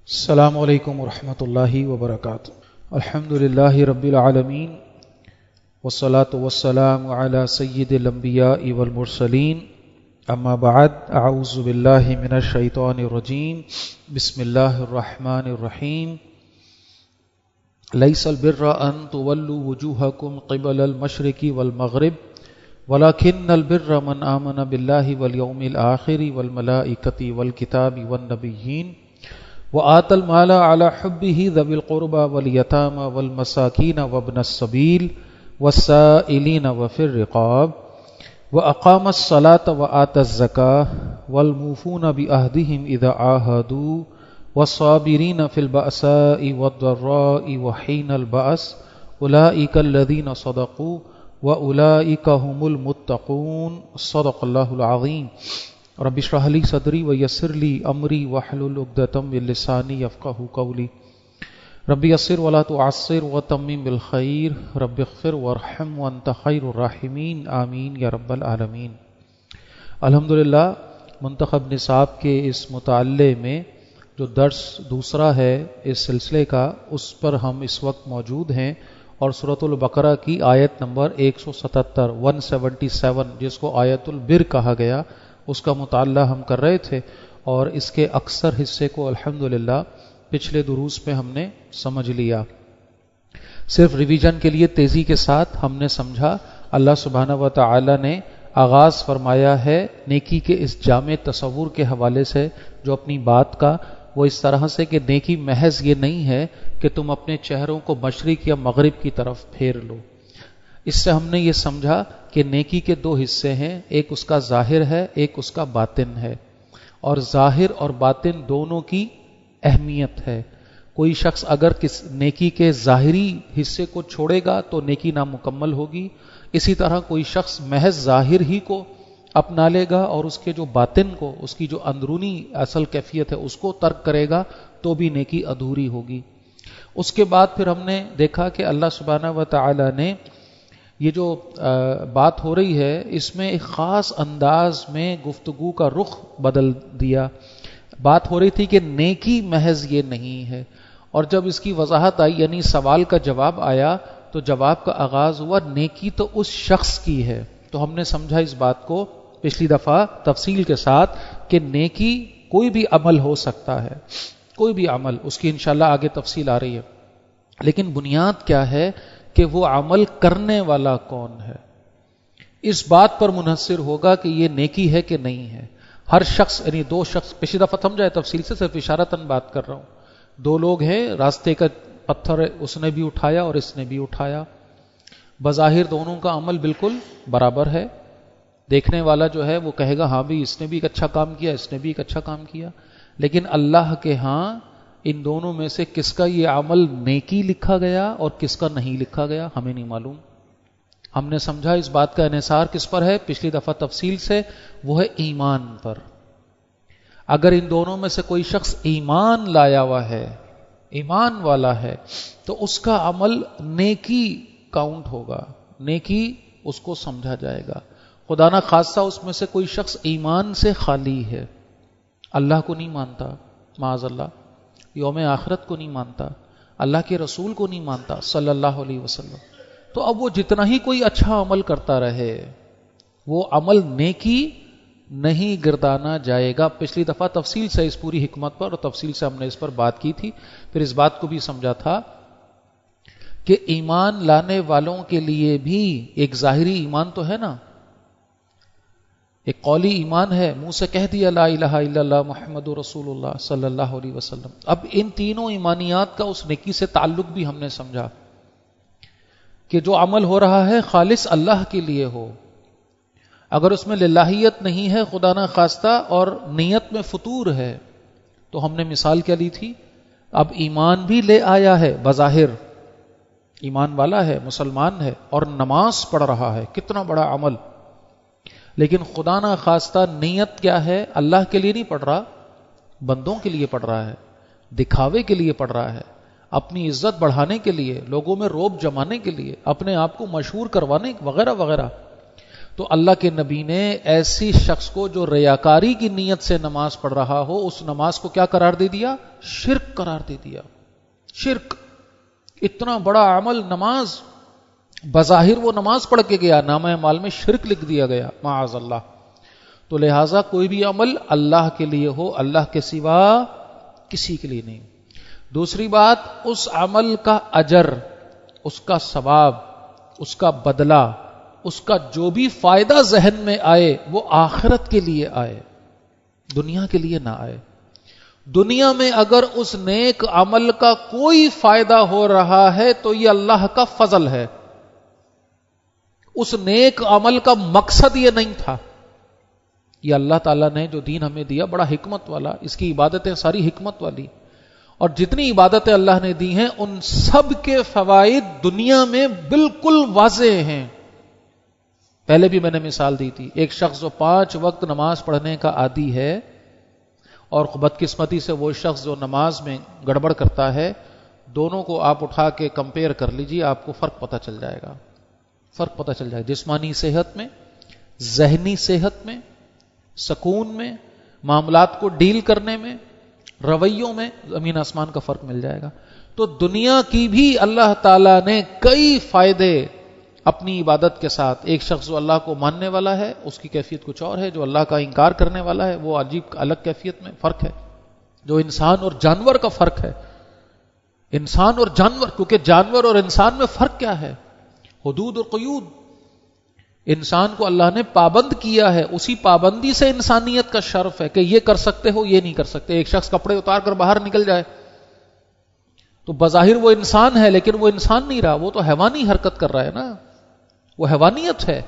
السلام علیکم ورحمۃ اللہ وبرکاتہ۔ الحمد للہ رب العالمین والصلاة والسلام علی سید الانبیاء والمرسلین، اما بعد، اعوذ باللہ من الشیطان الرجیم، بسم اللہ الرحمن الرحیم۔ لیس البر ان تولوا وجوہکم قبل المشرق والمغرب ولکن البر من آمن باللہ والیوم الآخر والملائکۃ والکتاب والنبیین وآتى المال على حبه ذوي القربى واليتامى والمساكين وابن السبيل والسائلين وفي الرقاب وأقام الصلاة وآتى الزكاة والموفون بعهدهم إذا عاهدوا والصابرين في البأساء والضراء وحين البأس أولئك الذين صدقوا وأولئك هم المتقون۔ صدق الله العظيم۔ رب اشرح لي صدري ويسر لي امري واحلل عقدة من لساني يفقهوا قولي رب يسر ولا تعسر وتمم بالخير رب اغفر وارحم وانت خير الراحمين آمین یا رب العالمین۔ الحمدللہ منتخب نصاب کے اس مطالعے میں جو درس دوسرا ہے اس سلسلے کا، اس پر ہم اس وقت موجود ہیں، اور سورۃ البقرہ کی آیت نمبر 177 جس کو آیت البر کہا گیا، اس کا مطالعہ ہم کر رہے تھے، اور اس کے اکثر حصے کو الحمدللہ پچھلے دروس میں ہم نے سمجھ لیا۔ صرف ریویژن کے لیے تیزی کے ساتھ ہم نے سمجھا، اللہ سبحانہ و تعالی نے آغاز فرمایا ہے نیکی کے اس جامع تصور کے حوالے سے جو اپنی بات کا، وہ اس طرح سے کہ نیکی محض یہ نہیں ہے کہ تم اپنے چہروں کو مشرق یا مغرب کی طرف پھیر لو۔ اس سے ہم نے یہ سمجھا کہ نیکی کے دو حصے ہیں، ایک اس کا ظاہر ہے، ایک اس کا باطن ہے، اور ظاہر اور باطن دونوں کی اہمیت ہے۔ کوئی شخص اگر نیکی کے ظاہری حصے کو چھوڑے گا تو نیکی نامکمل ہوگی، اسی طرح کوئی شخص محض ظاہر ہی کو اپنا لے گا اور اس کے جو باطن کو، اس کی جو اندرونی اصل کیفیت ہے اس کو ترک کرے گا تو بھی نیکی ادھوری ہوگی۔ اس کے بعد پھر ہم نے دیکھا کہ اللہ سبحانہ و تعالی نے یہ جو بات ہو رہی ہے اس میں ایک خاص انداز میں گفتگو کا رخ بدل دیا۔ بات ہو رہی تھی کہ نیکی محض یہ نہیں ہے، اور جب اس کی وضاحت آئی یعنی سوال کا جواب آیا تو جواب کا آغاز ہوا نیکی تو اس شخص کی ہے۔ تو ہم نے سمجھا اس بات کو پچھلی دفعہ تفصیل کے ساتھ کہ نیکی کوئی بھی عمل ہو سکتا ہے، کوئی بھی عمل، اس کی انشاءاللہ آگے تفصیل آ رہی ہے، لیکن بنیاد کیا ہے کہ وہ عمل کرنے والا کون ہے، اس بات پر منحصر ہوگا کہ یہ نیکی ہے کہ نہیں ہے۔ ہر شخص، یعنی دو شخص، پچھلی دفعہ سمجھا تفصیل سے، صرف اشارتاً بات کر رہا ہوں، دو لوگ ہیں، راستے کا پتھر اس نے بھی اٹھایا اور اس نے بھی اٹھایا، بظاہر دونوں کا عمل بالکل برابر ہے، دیکھنے والا جو ہے وہ کہے گا ہاں بھی اس نے بھی ایک اچھا کام کیا، اس نے بھی ایک اچھا کام کیا، لیکن اللہ کے ہاں ان دونوں میں سے کس کا یہ عمل نیکی لکھا گیا اور کس کا نہیں لکھا گیا ہمیں نہیں معلوم۔ ہم نے سمجھا اس بات کا انحصار کس پر ہے پچھلی دفعہ تفصیل سے، وہ ہے ایمان پر۔ اگر ان دونوں میں سے کوئی شخص ایمان لایا ہوا ہے، ایمان والا ہے، تو اس کا عمل نیکی کاؤنٹ ہوگا، نیکی اس کو سمجھا جائے گا۔ خدا نہ خاصہ اس میں سے کوئی شخص ایمان سے خالی ہے، اللہ کو نہیں مانتا، معاذ اللہ، یوم آخرت کو نہیں مانتا، اللہ کے رسول کو نہیں مانتا صلی اللہ علیہ وسلم، تو اب وہ جتنا ہی کوئی اچھا عمل کرتا رہے وہ عمل نیکی نہیں گردانا جائے گا۔ پچھلی دفعہ تفصیل سے اس پوری حکمت پر اور تفصیل سے ہم نے اس پر بات کی تھی، پھر اس بات کو بھی سمجھا تھا کہ ایمان لانے والوں کے لیے بھی ایک ظاہری ایمان تو ہے نا، ایک قولی ایمان ہے، منہ سے کہہ دیا لا الہ الا اللہ محمد رسول اللہ صلی اللہ علیہ وسلم۔ اب ان تینوں ایمانیات کا اس نیکی سے تعلق بھی ہم نے سمجھا کہ جو عمل ہو رہا ہے خالص اللہ کے لیے ہو، اگر اس میں للہیت نہیں ہے خدا نہ خواستہ اور نیت میں فطور ہے، تو ہم نے مثال کیا لی تھی، اب ایمان بھی لے آیا ہے، بظاہر ایمان والا ہے، مسلمان ہے اور نماز پڑھ رہا ہے، کتنا بڑا عمل، لیکن خدا نہ خواستہ نیت کیا ہے، اللہ کے لیے نہیں پڑھ رہا، بندوں کے لیے پڑھ رہا ہے، دکھاوے کے لیے پڑھ رہا ہے، اپنی عزت بڑھانے کے لیے، لوگوں میں روب جمانے کے لیے، اپنے آپ کو مشہور کروانے وغیرہ وغیرہ۔ تو اللہ کے نبی نے ایسی شخص کو جو ریاکاری کی نیت سے نماز پڑھ رہا ہو، اس نماز کو کیا قرار دے دیا؟ شرک قرار دے دیا. شرک، اتنا بڑا عمل نماز، بظاہر وہ نماز پڑھ کے گیا، نامہ اعمال میں شرک لکھ دیا گیا معاذ اللہ. تو لہٰذا کوئی بھی عمل اللہ کے لیے ہو، اللہ کے سوا کسی کے لیے نہیں. دوسری بات، اس عمل کا اجر، اس کا ثواب، اس کا بدلہ، اس کا جو بھی فائدہ ذہن میں آئے وہ آخرت کے لیے آئے، دنیا کے لیے نہ آئے. دنیا میں اگر اس نیک عمل کا کوئی فائدہ ہو رہا ہے تو یہ اللہ کا فضل ہے. اس نیک عمل کا مقصد یہ نہیں تھا. یہ اللہ تعالیٰ نے جو دین ہمیں دیا بڑا حکمت والا، اس کی عبادتیں ساری حکمت والی، اور جتنی عبادتیں اللہ نے دی ہیں ان سب کے فوائد دنیا میں بالکل واضح ہیں. پہلے بھی میں نے مثال دی تھی، ایک شخص جو 5 وقت نماز پڑھنے کا عادی ہے اور بدقسمتی سے وہ شخص جو نماز میں گڑبڑ کرتا ہے، دونوں کو آپ اٹھا کے کمپیئر کر لیجئے، آپ کو فرق پتہ چل جائے گا. فرق پتہ چل جائے گا جسمانی صحت میں، ذہنی صحت میں، سکون میں، معاملات کو ڈیل کرنے میں، رویوں میں زمین آسمان کا فرق مل جائے گا. تو دنیا کی بھی اللہ تعالیٰ نے کئی فائدے اپنی عبادت کے ساتھ. ایک شخص جو اللہ کو ماننے والا ہے اس کی کیفیت کچھ اور ہے، جو اللہ کا انکار کرنے والا ہے وہ عجیب الگ کیفیت میں فرق ہے. جو انسان اور جانور کا فرق ہے، انسان اور جانور، کیونکہ جانور اور انسان میں فرق کیا ہے؟ حدود اور قیود. انسان کو اللہ نے پابند کیا ہے، اسی پابندی سے انسانیت کا شرف ہے کہ یہ کر سکتے ہو، یہ نہیں کر سکتے. ایک شخص کپڑے اتار کر باہر نکل جائے تو بظاہر وہ انسان ہے، لیکن وہ انسان نہیں رہا، وہ تو حیوانی حرکت کر رہا ہے نا، وہ حیوانیت ہے.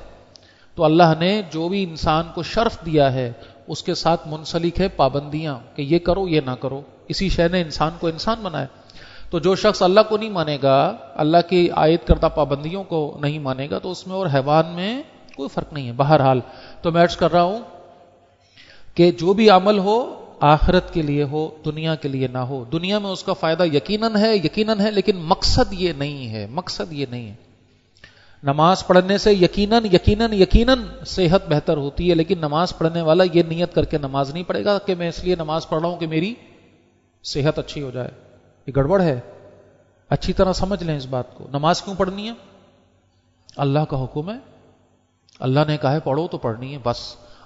تو اللہ نے جو بھی انسان کو شرف دیا ہے اس کے ساتھ منسلک ہے پابندیاں کہ یہ کرو یہ نہ کرو. اسی شے نے انسان کو انسان بنایا. تو جو شخص اللہ کو نہیں مانے گا، اللہ کی عائد کردہ پابندیوں کو نہیں مانے گا، تو اس میں اور حیوان میں کوئی فرق نہیں ہے. بہرحال تو میں عرض کر رہا ہوں کہ جو بھی عمل ہو آخرت کے لیے ہو، دنیا کے لیے نہ ہو. دنیا میں اس کا فائدہ یقیناً ہے، لیکن مقصد یہ نہیں ہے. مقصد یہ نہیں ہے. نماز پڑھنے سے یقیناً صحت بہتر ہوتی ہے، لیکن نماز پڑھنے والا یہ نیت کر کے نماز نہیں پڑھے گا کہ میں اس لیے نماز پڑھ رہا ہوں کہ میری صحت اچھی ہو جائے. یہ گڑبڑ ہے. اچھی طرح سمجھ لیں اس بات کو. نماز کیوں پڑھنی ہے؟ اللہ کا حکم ہے، اللہ نے کہا ہے پڑھو تو پڑھنی ہے بس.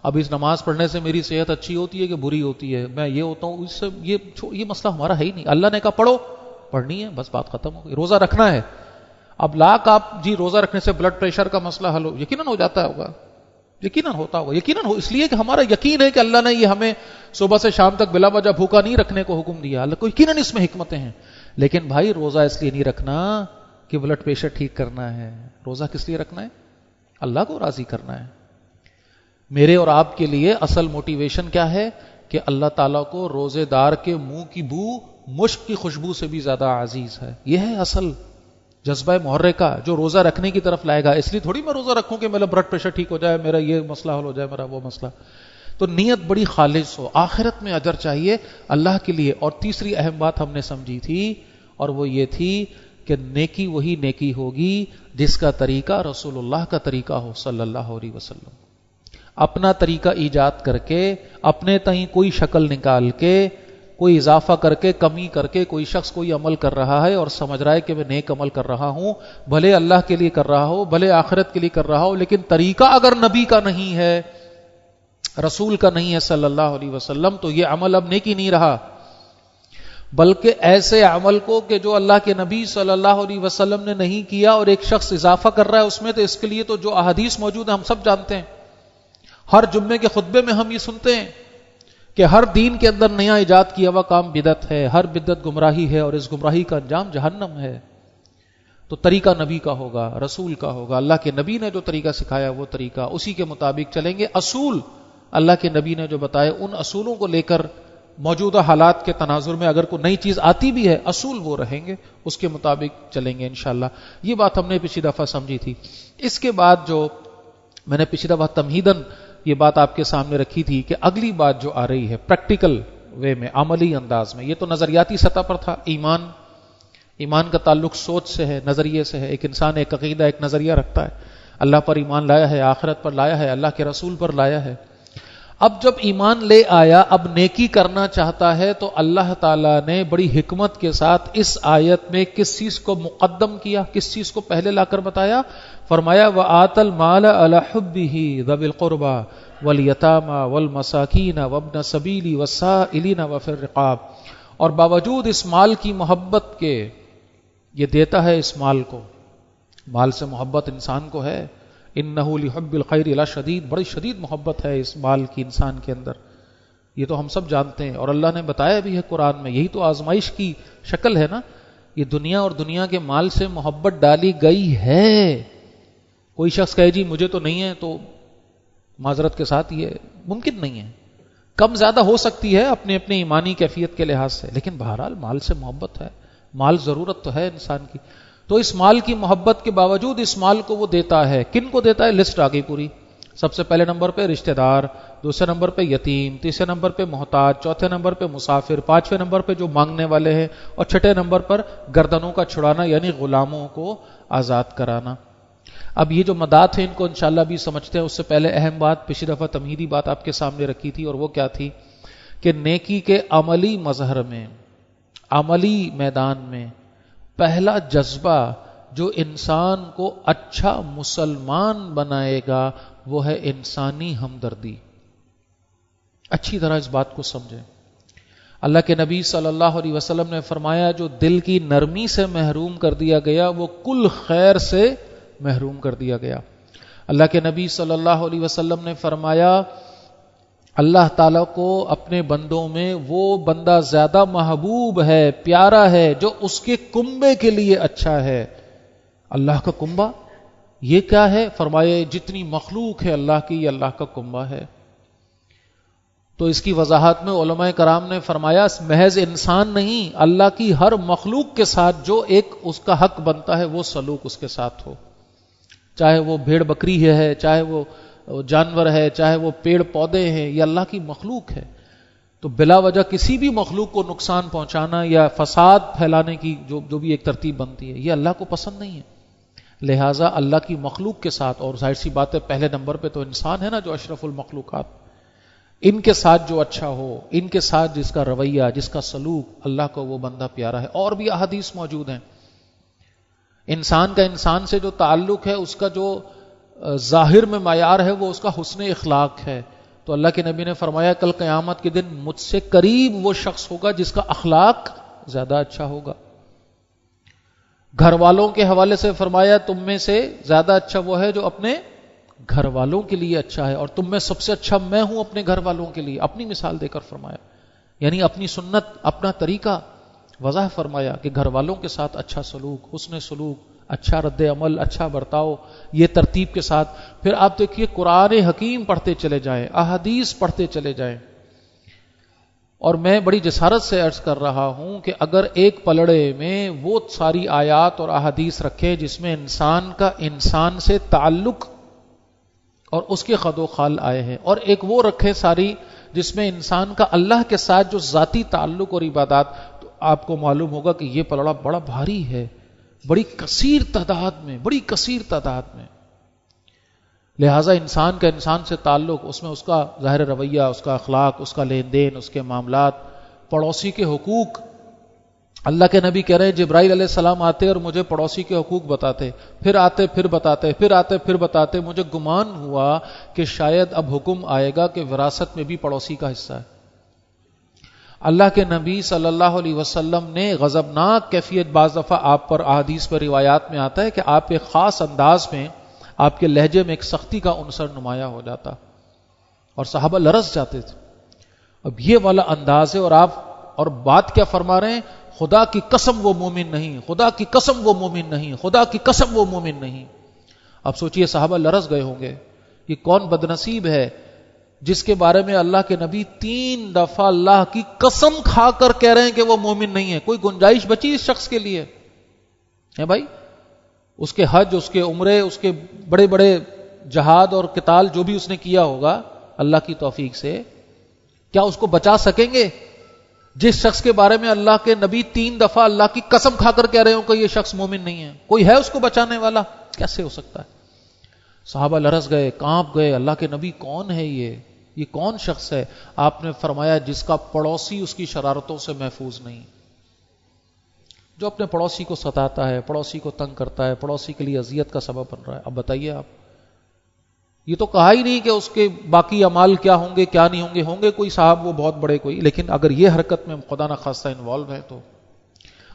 اب اس نماز پڑھنے سے میری صحت اچھی ہوتی ہے کہ بری ہوتی ہے، میں یہ ہوتا ہوں، اس سے یہ مسئلہ ہمارا ہے ہی نہیں. اللہ نے کہا پڑھو، پڑھنی ہے بس، بات ختم ہو گئی. روزہ رکھنا ہے، اب لاکھ آپ جی روزہ رکھنے سے بلڈ پریشر کا مسئلہ حل ہو، یقیناً ہو جاتا ہوگا، یقیناً ہوتا ہوگا، یقیناً ہو، اس لیے کہ ہمارا یقین ہے کہ اللہ نے یہ ہمیں صبح سے شام تک بلا وجہ بھوکا نہیں رکھنے کو حکم دیا. اللہ کو یقیناً اس میں حکمتیں ہیں. لیکن بھائی روزہ اس لیے نہیں رکھنا کہ بلڈ پریشر ٹھیک کرنا ہے. روزہ کس لیے رکھنا ہے؟ اللہ کو راضی کرنا ہے. میرے اور آپ کے لیے اصل موٹیویشن کیا ہے؟ کہ اللہ تعالیٰ کو روزے دار کے منہ کی بو مشک کی خوشبو سے بھی زیادہ عزیز ہے. یہ ہے اصل جذبہ محرکہ جو روزہ رکھنے کی طرف لائے گا. اس لیے تھوڑی میں روزہ رکھوں کہ میرا بلڈ پریشر ٹھیک ہو جائے، میرا یہ مسئلہ حل ہو جائے، میرا وہ مسئلہ. تو نیت بڑی خالص ہو، آخرت میں اجر چاہیے اللہ کے لیے. اور تیسری اہم بات ہم نے سمجھی تھی، اور وہ یہ تھی کہ نیکی وہی نیکی ہوگی جس کا طریقہ رسول اللہ کا طریقہ ہو صلی اللہ علیہ وسلم. اپنا طریقہ ایجاد کر کے، اپنے تئیں کوئی شکل نکال کے، کوئی اضافہ کر کے، کمی کر کے کوئی شخص کوئی عمل کر رہا ہے اور سمجھ رہا ہے کہ میں نیک عمل کر رہا ہوں، بھلے اللہ کے لیے کر رہا ہو، بھلے آخرت کے لیے کر رہا ہو، لیکن طریقہ اگر نبی کا نہیں ہے، رسول کا نہیں ہے صلی اللہ علیہ وسلم، تو یہ عمل اب نیکی نہیں رہا. بلکہ ایسے عمل کو کہ جو اللہ کے نبی صلی اللہ علیہ وسلم نے نہیں کیا اور ایک شخص اضافہ کر رہا ہے اس میں، تو اس کے لیے تو جو احادیث موجود ہیں ہم سب جانتے ہیں. ہر جمعے کے خطبے میں ہم یہ سنتے ہیں کہ ہر دین کے اندر نیا ایجاد کیا ہوا کام بدعت ہے، ہر بدعت گمراہی ہے، اور اس گمراہی کا انجام جہنم ہے. تو طریقہ نبی کا ہوگا، رسول کا ہوگا. اللہ کے نبی نے جو طریقہ سکھایا وہ طریقہ، اسی کے مطابق چلیں گے. اصول اللہ کے نبی نے جو بتائے ان اصولوں کو لے کر موجودہ حالات کے تناظر میں اگر کوئی نئی چیز آتی بھی ہے، اصول وہ رہیں گے، اس کے مطابق چلیں گے انشاءاللہ. یہ بات ہم نے پچھلی دفعہ سمجھی تھی. اس کے بعد جو میں نے پچھلی دفعہ تمہیداً یہ بات آپ کے سامنے رکھی تھی کہ اگلی بات جو آ رہی ہے پریکٹیکل وے میں، عملی انداز میں، یہ تو نظریاتی سطح پر تھا. ایمان کا تعلق سوچ سے ہے، نظریے سے ہے. ایک انسان ایک عقیدہ ایک نظریہ رکھتا ہے. اللہ پر ایمان لایا ہے، آخرت پر لایا ہے، اللہ کے رسول پر لایا ہے. اب جب ایمان لے آیا، اب نیکی کرنا چاہتا ہے، تو اللہ تعالیٰ نے بڑی حکمت کے ساتھ اس آیت میں کس چیز کو مقدم کیا، کس چیز کو پہلے لا کر بتایا؟ فرمایا وَآتَ الْمَالَ عَلَى حُبِّهِ ذَوِي الْقُرْبَى وَالْيَتَامَى وَالْمَسَاكِينَ وَابْنَ السَّبِيلِ وَالسَّائِلِينَ وَفِي الرِّقَابِ، اور باوجود اس مال کی محبت کے یہ دیتا ہے اس مال کو. مال سے محبت انسان کو ہے. انہو لحب الخیر لشدید، بڑی شدید محبت ہے اس مال کی انسان کے اندر. یہ تو ہم سب جانتے ہیں، اور اللہ نے بتایا بھی ہے قرآن میں. یہی تو آزمائش کی شکل ہے نا. یہ دنیا اور دنیا کے مال سے محبت ڈالی گئی ہے. کوئی شخص کہے جی مجھے تو نہیں ہے، تو معذرت کے ساتھ یہ ممکن نہیں ہے. کم زیادہ ہو سکتی ہے اپنے اپنے ایمانی کیفیت کے لحاظ سے، لیکن بہرحال مال سے محبت ہے. مال ضرورت تو ہے انسان کی. تو اس مال کی محبت کے باوجود اس مال کو وہ دیتا ہے. کن کو دیتا ہے؟ لسٹ آ گئی پوری. سب سے پہلے نمبر پہ رشتہ دار، دوسرے نمبر پہ یتیم، تیسرے نمبر پہ محتاج، چوتھے نمبر پہ مسافر، پانچویں نمبر پہ جو مانگنے والے ہیں، اور چھٹے نمبر پر گردنوں کا چھڑانا یعنی غلاموں کو آزاد کرانا. اب یہ جو مدات ہیں ان کو انشاءاللہ بھی سمجھتے ہیں. اس سے پہلے اہم بات، پچھلی دفعہ تمہیدی بات آپ کے سامنے رکھی تھی، اور وہ کیا تھی کہ نیکی کے عملی مظہر میں، عملی میدان میں پہلا جذبہ جو انسان کو اچھا مسلمان بنائے گا وہ ہے انسانی ہمدردی. اچھی طرح اس بات کو سمجھیں. اللہ کے نبی صلی اللہ علیہ وسلم نے فرمایا جو دل کی نرمی سے محروم کر دیا گیا وہ کل خیر سے محروم کر دیا گیا. اللہ کے نبی صلی اللہ علیہ وسلم نے فرمایا اللہ تعالیٰ کو اپنے بندوں میں وہ بندہ زیادہ محبوب ہے، پیارا ہے جو اس کے کنبے کے لیے اچھا ہے. اللہ کا کنبہ یہ کیا ہے؟ فرمایا جتنی مخلوق ہے اللہ کی، یہ اللہ کا کنبہ ہے. تو اس کی وضاحت میں علماء کرام نے فرمایا محض انسان نہیں، اللہ کی ہر مخلوق کے ساتھ جو ایک اس کا حق بنتا ہے وہ سلوک اس کے ساتھ ہو. چاہے وہ بھیڑ بکری ہے، چاہے وہ جانور ہے، چاہے وہ پیڑ پودے ہیں، یہ اللہ کی مخلوق ہے. تو بلا وجہ کسی بھی مخلوق کو نقصان پہنچانا یا فساد پھیلانے کی جو بھی ایک ترتیب بنتی ہے، یہ اللہ کو پسند نہیں ہے. لہٰذا اللہ کی مخلوق کے ساتھ، اور ظاہر سی بات ہے پہلے نمبر پہ تو انسان ہے نا جو اشرف المخلوقات، ان کے ساتھ جو اچھا ہو، ان کے ساتھ جس کا رویہ، جس کا سلوک اللہ کو وہ بندہ پیارا ہے. اور بھی احادیث موجود ہیں. انسان کا انسان سے جو تعلق ہے اس کا جو ظاہر میں معیار ہے وہ اس کا حسن اخلاق ہے. تو اللہ کے نبی نے فرمایا کل قیامت کے دن مجھ سے قریب وہ شخص ہوگا جس کا اخلاق زیادہ اچھا ہوگا. گھر والوں کے حوالے سے فرمایا تم میں سے زیادہ اچھا وہ ہے جو اپنے گھر والوں کے لیے اچھا ہے، اور تم میں سب سے اچھا میں ہوں اپنے گھر والوں کے لیے. اپنی مثال دے کر فرمایا، یعنی اپنی سنت، اپنا طریقہ وضاح فرمایا کہ گھر والوں کے ساتھ اچھا سلوک، حسن سلوک، اچھا رد عمل، اچھا برتاؤ، یہ ترتیب کے ساتھ. پھر آپ دیکھیے قرآن حکیم پڑھتے چلے جائیں، احادیث پڑھتے چلے جائیں. اور میں بڑی جسارت سے عرض کر رہا ہوں کہ اگر ایک پلڑے میں وہ ساری آیات اور احادیث رکھے جس میں انسان کا انسان سے تعلق اور اس کے خد و خال آئے ہیں، اور ایک وہ رکھے ساری جس میں انسان کا اللہ کے ساتھ جو ذاتی تعلق اور عبادات، تو آپ کو معلوم ہوگا کہ یہ پلڑا بڑا بھاری ہے، بڑی کثیر تعداد میں، بڑی کثیر تعداد میں. لہٰذا انسان کا انسان سے تعلق، اس میں اس کا ظاہر رویہ، اس کا اخلاق، اس کا لین دین، اس کے معاملات، پڑوسی کے حقوق. اللہ کے نبی کہہ رہے ہیں جبرائیل علیہ السلام آتے اور مجھے پڑوسی کے حقوق بتاتے، پھر آتے پھر بتاتے، پھر آتے پھر بتاتے. مجھے گمان ہوا کہ شاید اب حکم آئے گا کہ وراثت میں بھی پڑوسی کا حصہ ہے. اللہ کے نبی صلی اللہ علیہ وسلم نے غضبناک کیفیت، بعض دفعہ آپ پر احادیث پر روایات میں آتا ہے کہ آپ ایک خاص انداز میں، آپ کے لہجے میں ایک سختی کا عنصر نمایاں ہو جاتا اور صحابہ لرز جاتے تھے. اب یہ والا انداز ہے، اور آپ اور بات کیا فرما رہے ہیں؟ خدا کی قسم وہ مومن نہیں، خدا کی قسم وہ مومن نہیں، خدا کی قسم وہ مومن نہیں. اب سوچئے صحابہ لرز گئے ہوں گے. یہ کون بدنصیب ہے جس کے بارے میں اللہ کے نبی 3 دفعہ اللہ کی قسم کھا کر کہہ رہے ہیں کہ وہ مومن نہیں ہے؟ کوئی گنجائش بچی اس شخص کے لیے ہے بھائی؟ اس کے حج، اس کے عمرے، اس کے بڑے بڑے جہاد اور قتال جو بھی اس نے کیا ہوگا اللہ کی توفیق سے، کیا اس کو بچا سکیں گے؟ جس شخص کے بارے میں اللہ کے نبی 3 دفعہ اللہ کی قسم کھا کر کہہ رہے ہوں کہ یہ شخص مومن نہیں ہے، کوئی ہے اس کو بچانے والا؟ کیسے ہو سکتا ہے؟ صحابہ لرز گئے، کانپ گئے، اللہ کے نبی کون ہے یہ کون شخص ہے؟ آپ نے فرمایا جس کا پڑوسی اس کی شرارتوں سے محفوظ نہیں، جو اپنے پڑوسی کو ستاتا ہے، پڑوسی کو تنگ کرتا ہے، پڑوسی کے لیے اذیت کا سبب بن رہا ہے۔ اب بتائیے آپ، یہ تو کہا ہی نہیں کہ اس کے باقی اعمال کیا ہوں گے کیا نہیں ہوں گے کوئی صاحب وہ بہت بڑے کوئی، لیکن اگر یہ حرکت میں خدا نخواستہ انوالو ہے تو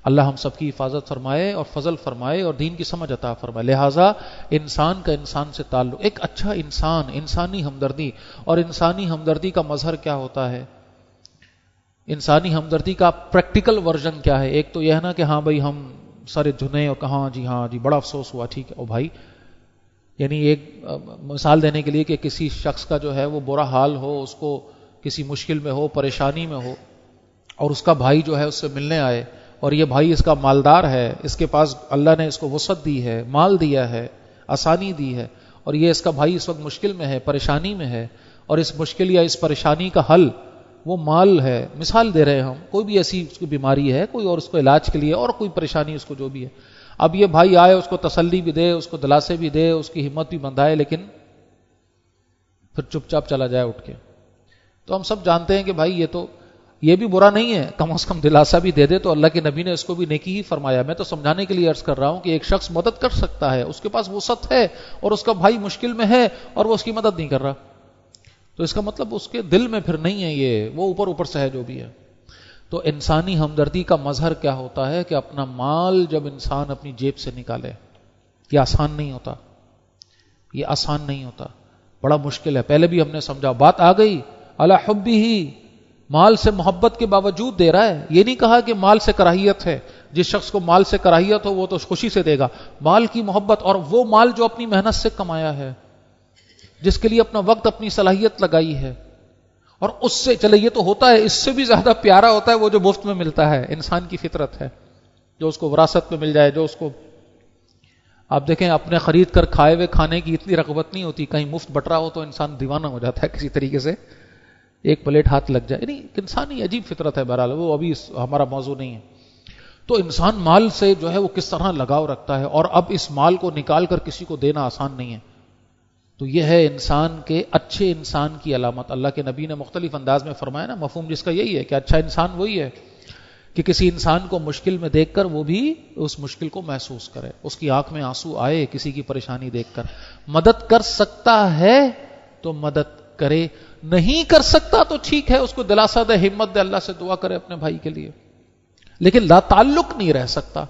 اللہ ہم سب کی حفاظت فرمائے اور فضل فرمائے اور دین کی سمجھ عطا فرمائے۔ لہٰذا انسان کا انسان سے تعلق، ایک اچھا انسان، انسانی ہمدردی، اور انسانی ہمدردی کا مظہر کیا ہوتا ہے؟ انسانی ہمدردی کا پریکٹیکل ورژن کیا ہے؟ ایک تو یہ ہے نا کہ ہاں بھائی ہم سارے دھنے اور کہاں جی بڑا افسوس ہوا، ٹھیک ہے او بھائی، یعنی ایک مثال دینے کے لیے کہ کسی شخص کا جو ہے وہ برا حال ہو، اس کو کسی مشکل میں ہو، پریشانی میں ہو، اور اس کا بھائی جو ہے اس سے ملنے آئے، اور یہ بھائی اس کا مالدار ہے، اس کے پاس اللہ نے اس کو وسعت دی ہے، مال دیا ہے، آسانی دی ہے، اور یہ اس کا بھائی اس وقت مشکل میں ہے، پریشانی میں ہے، اور اس مشکل یا اس پریشانی کا حل وہ مال ہے۔ مثال دے رہے ہیں ہم، کوئی بھی ایسی اس کی بیماری ہے، کوئی اور اس کو علاج کے لیے، اور کوئی پریشانی اس کو جو بھی ہے، اب یہ بھائی آئے اس کو تسلی بھی دے، اس کو دلاسے بھی دے، اس کی ہمت بھی بندھائے، لیکن پھر چپ چاپ چلا جائے اٹھ کے، تو ہم سب جانتے ہیں کہ بھائی یہ بھی برا نہیں ہے، کم از کم دلاسا بھی دے دے تو اللہ کے نبی نے اس کو بھی نیکی ہی فرمایا۔ میں تو سمجھانے کے لیے عرض کر رہا ہوں کہ ایک شخص مدد کر سکتا ہے، اس کے پاس وسعت ہے اور اس کا بھائی مشکل میں ہے اور وہ اس کی مدد نہیں کر رہا، تو اس کا مطلب اس کے دل میں پھر نہیں ہے یہ، وہ اوپر سے ہے جو بھی ہے۔ تو انسانی ہمدردی کا مظہر کیا ہوتا ہے کہ اپنا مال جب انسان اپنی جیب سے نکالے، یہ آسان نہیں ہوتا، یہ آسان نہیں ہوتا، بڑا مشکل ہے۔ پہلے بھی ہم نے سمجھا، بات آ گئی علی حبہ، مال سے محبت کے باوجود دے رہا ہے، یہ نہیں کہا کہ مال سے کراہیت ہے، جس شخص کو مال سے کراہیت ہو وہ تو خوشی سے دے گا، مال کی محبت، اور وہ مال جو اپنی محنت سے کمایا ہے، جس کے لیے اپنا وقت اپنی صلاحیت لگائی ہے، اور اس سے چلے یہ تو ہوتا ہے، اس سے بھی زیادہ پیارا ہوتا ہے وہ جو مفت میں ملتا ہے، انسان کی فطرت ہے جو اس کو وراثت میں مل جائے، جو اس کو آپ دیکھیں اپنے خرید کر کھائے ہوئے کھانے کی اتنی رغبت نہیں ہوتی، کہیں مفت بٹ رہا ہو تو انسان دیوانہ ہو جاتا ہے کسی طریقے سے، ایک پلیٹ ہاتھ لگ جائے، نہیں انسانی عجیب فطرت ہے، بہرحال وہ ابھی ہمارا موضوع نہیں ہے۔ تو انسان مال سے جو ہے وہ کس طرح لگاؤ رکھتا ہے، اور اب اس مال کو نکال کر کسی کو دینا آسان نہیں ہے، تو یہ ہے انسان کے اچھے انسان کی علامت۔ اللہ کے نبی نے مختلف انداز میں فرمایا نا، مفہوم جس کا یہی ہے کہ اچھا انسان وہی ہے کہ کسی انسان کو مشکل میں دیکھ کر وہ بھی اس مشکل کو محسوس کرے، اس کی آنکھ میں آنسو آئے کسی کی پریشانی دیکھ کر، مدد کر سکتا ہے تو مدد کرے، نہیں کر سکتا تو ٹھیک ہے، اس کو دلاسا دے، ہمت دے، اللہ سے دعا کرے اپنے بھائی کے لیے، لیکن لا تعلق نہیں رہ سکتا،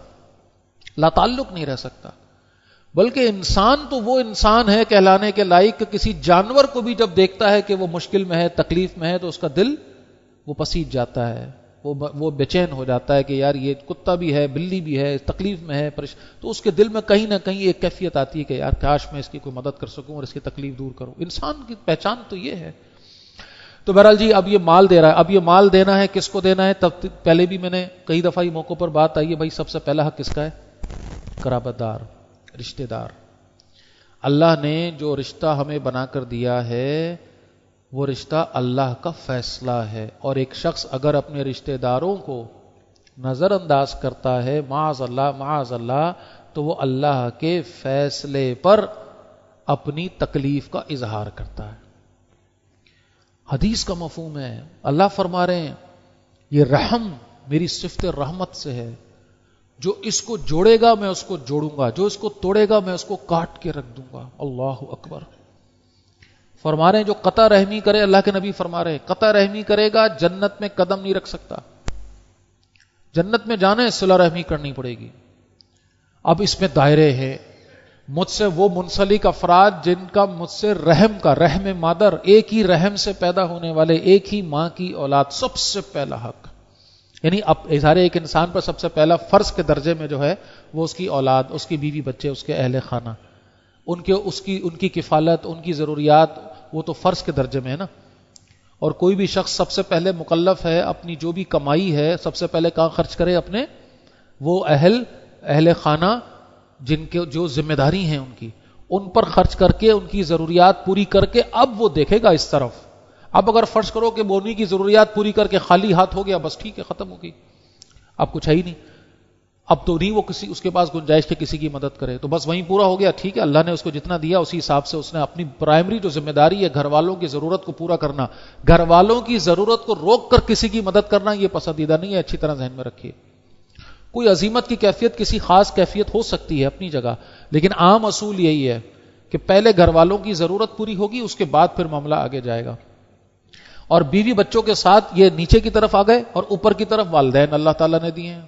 لا تعلق نہیں رہ سکتا۔ بلکہ انسان تو وہ انسان ہے کہلانے کے لائق کہ کسی جانور کو بھی جب دیکھتا ہے کہ وہ مشکل میں ہے، تکلیف میں ہے، تو اس کا دل وہ پسیج جاتا ہے، وہ بے چین ہو جاتا ہے کہ یار یہ کتا بھی ہے، بلی بھی ہے، تکلیف میں ہے، تو اس کے دل میں کہیں نہ کہیں ایک کیفیت آتی ہے کہ یار کاش میں اس کی کوئی مدد کر سکوں اور اس کی تکلیف دور کروں۔ انسان کی پہچان تو یہ ہے۔ تو بہرحال جی اب یہ مال دے رہا ہے، اب یہ مال دینا ہے، کس کو دینا ہے؟ تب پہلے بھی میں نے کئی دفعہ یہ موقع پر بات آئی ہے، بھائی سب سے پہلا حق کس کا ہے؟ قرابت دار، رشتہ دار۔ اللہ نے جو رشتہ ہمیں بنا کر دیا ہے وہ رشتہ اللہ کا فیصلہ ہے، اور ایک شخص اگر اپنے رشتہ داروں کو نظر انداز کرتا ہے، معاذ اللہ، تو وہ اللہ کے فیصلے پر اپنی تکلیف کا اظہار کرتا ہے۔ حدیث کا مفہوم ہے، اللہ فرما رہے ہیں یہ رحم میری صفت رحمت سے ہے، جو اس کو جوڑے گا میں اس کو جوڑوں گا، جو اس کو توڑے گا میں اس کو کاٹ کے رکھ دوں گا۔ اللہ اکبر۔ فرما رہے ہیں جو قطع رحمی کرے، اللہ کے نبی فرما رہے ہیں قطع رحمی کرے گا جنت میں قدم نہیں رکھ سکتا، جنت میں جانا ہے صلہ رحمی کرنی پڑے گی۔ اب اس میں دائرے ہیں، مجھ سے وہ منسلک افراد جن کا مجھ سے رحم مادر، ایک ہی رحم سے پیدا ہونے والے، ایک ہی ماں کی اولاد، سب سے پہلا حق، یعنی اب اظہار ایک انسان پر سب سے پہلا فرض کے درجے میں جو ہے وہ اس کی اولاد، اس کی بیوی بچے، اس کے اہل خانہ، ان کی کفالت، ان کی ضروریات، وہ تو فرض کے درجے میں ہے نا۔ اور کوئی بھی شخص سب سے پہلے مکلف ہے اپنی جو بھی کمائی ہے سب سے پہلے کہاں خرچ کرے؟ اپنے وہ اہل خانہ جن کے جو ذمہ داری ہیں ان پر خرچ کر کے، ان کی ضروریات پوری کر کے اب وہ دیکھے گا اس طرف۔ اب اگر فرض کرو کہ بونی کی ضروریات پوری کر کے خالی ہاتھ ہو گیا، بس ٹھیک ہے، ختم ہو گئی، اب کچھ ہے ہی نہیں۔ اب تو نہیں وہ اس کے پاس گنجائش کے کسی کی مدد کرے، تو بس وہیں پورا ہو گیا، ٹھیک ہے، اللہ نے اس کو جتنا دیا اسی حساب سے اس نے اپنی پرائمری جو ذمہ داری ہے گھر والوں کی ضرورت کو پورا کرنا، گھر والوں کی ضرورت کو روک کر کسی کی مدد کرنا یہ پسندیدہ نہیں ہے، اچھی طرح ذہن میں رکھیے۔ کوئی عظیمت کی کیفیت کسی خاص کیفیت ہو سکتی ہے اپنی جگہ، لیکن عام اصول یہی ہے کہ پہلے گھر والوں کی ضرورت پوری ہوگی، اس کے بعد پھر معاملہ آگے جائے گا۔ اور بیوی بچوں کے ساتھ یہ نیچے کی طرف آ گئے، اور اوپر کی طرف والدین اللہ تعالیٰ نے دیے ہیں،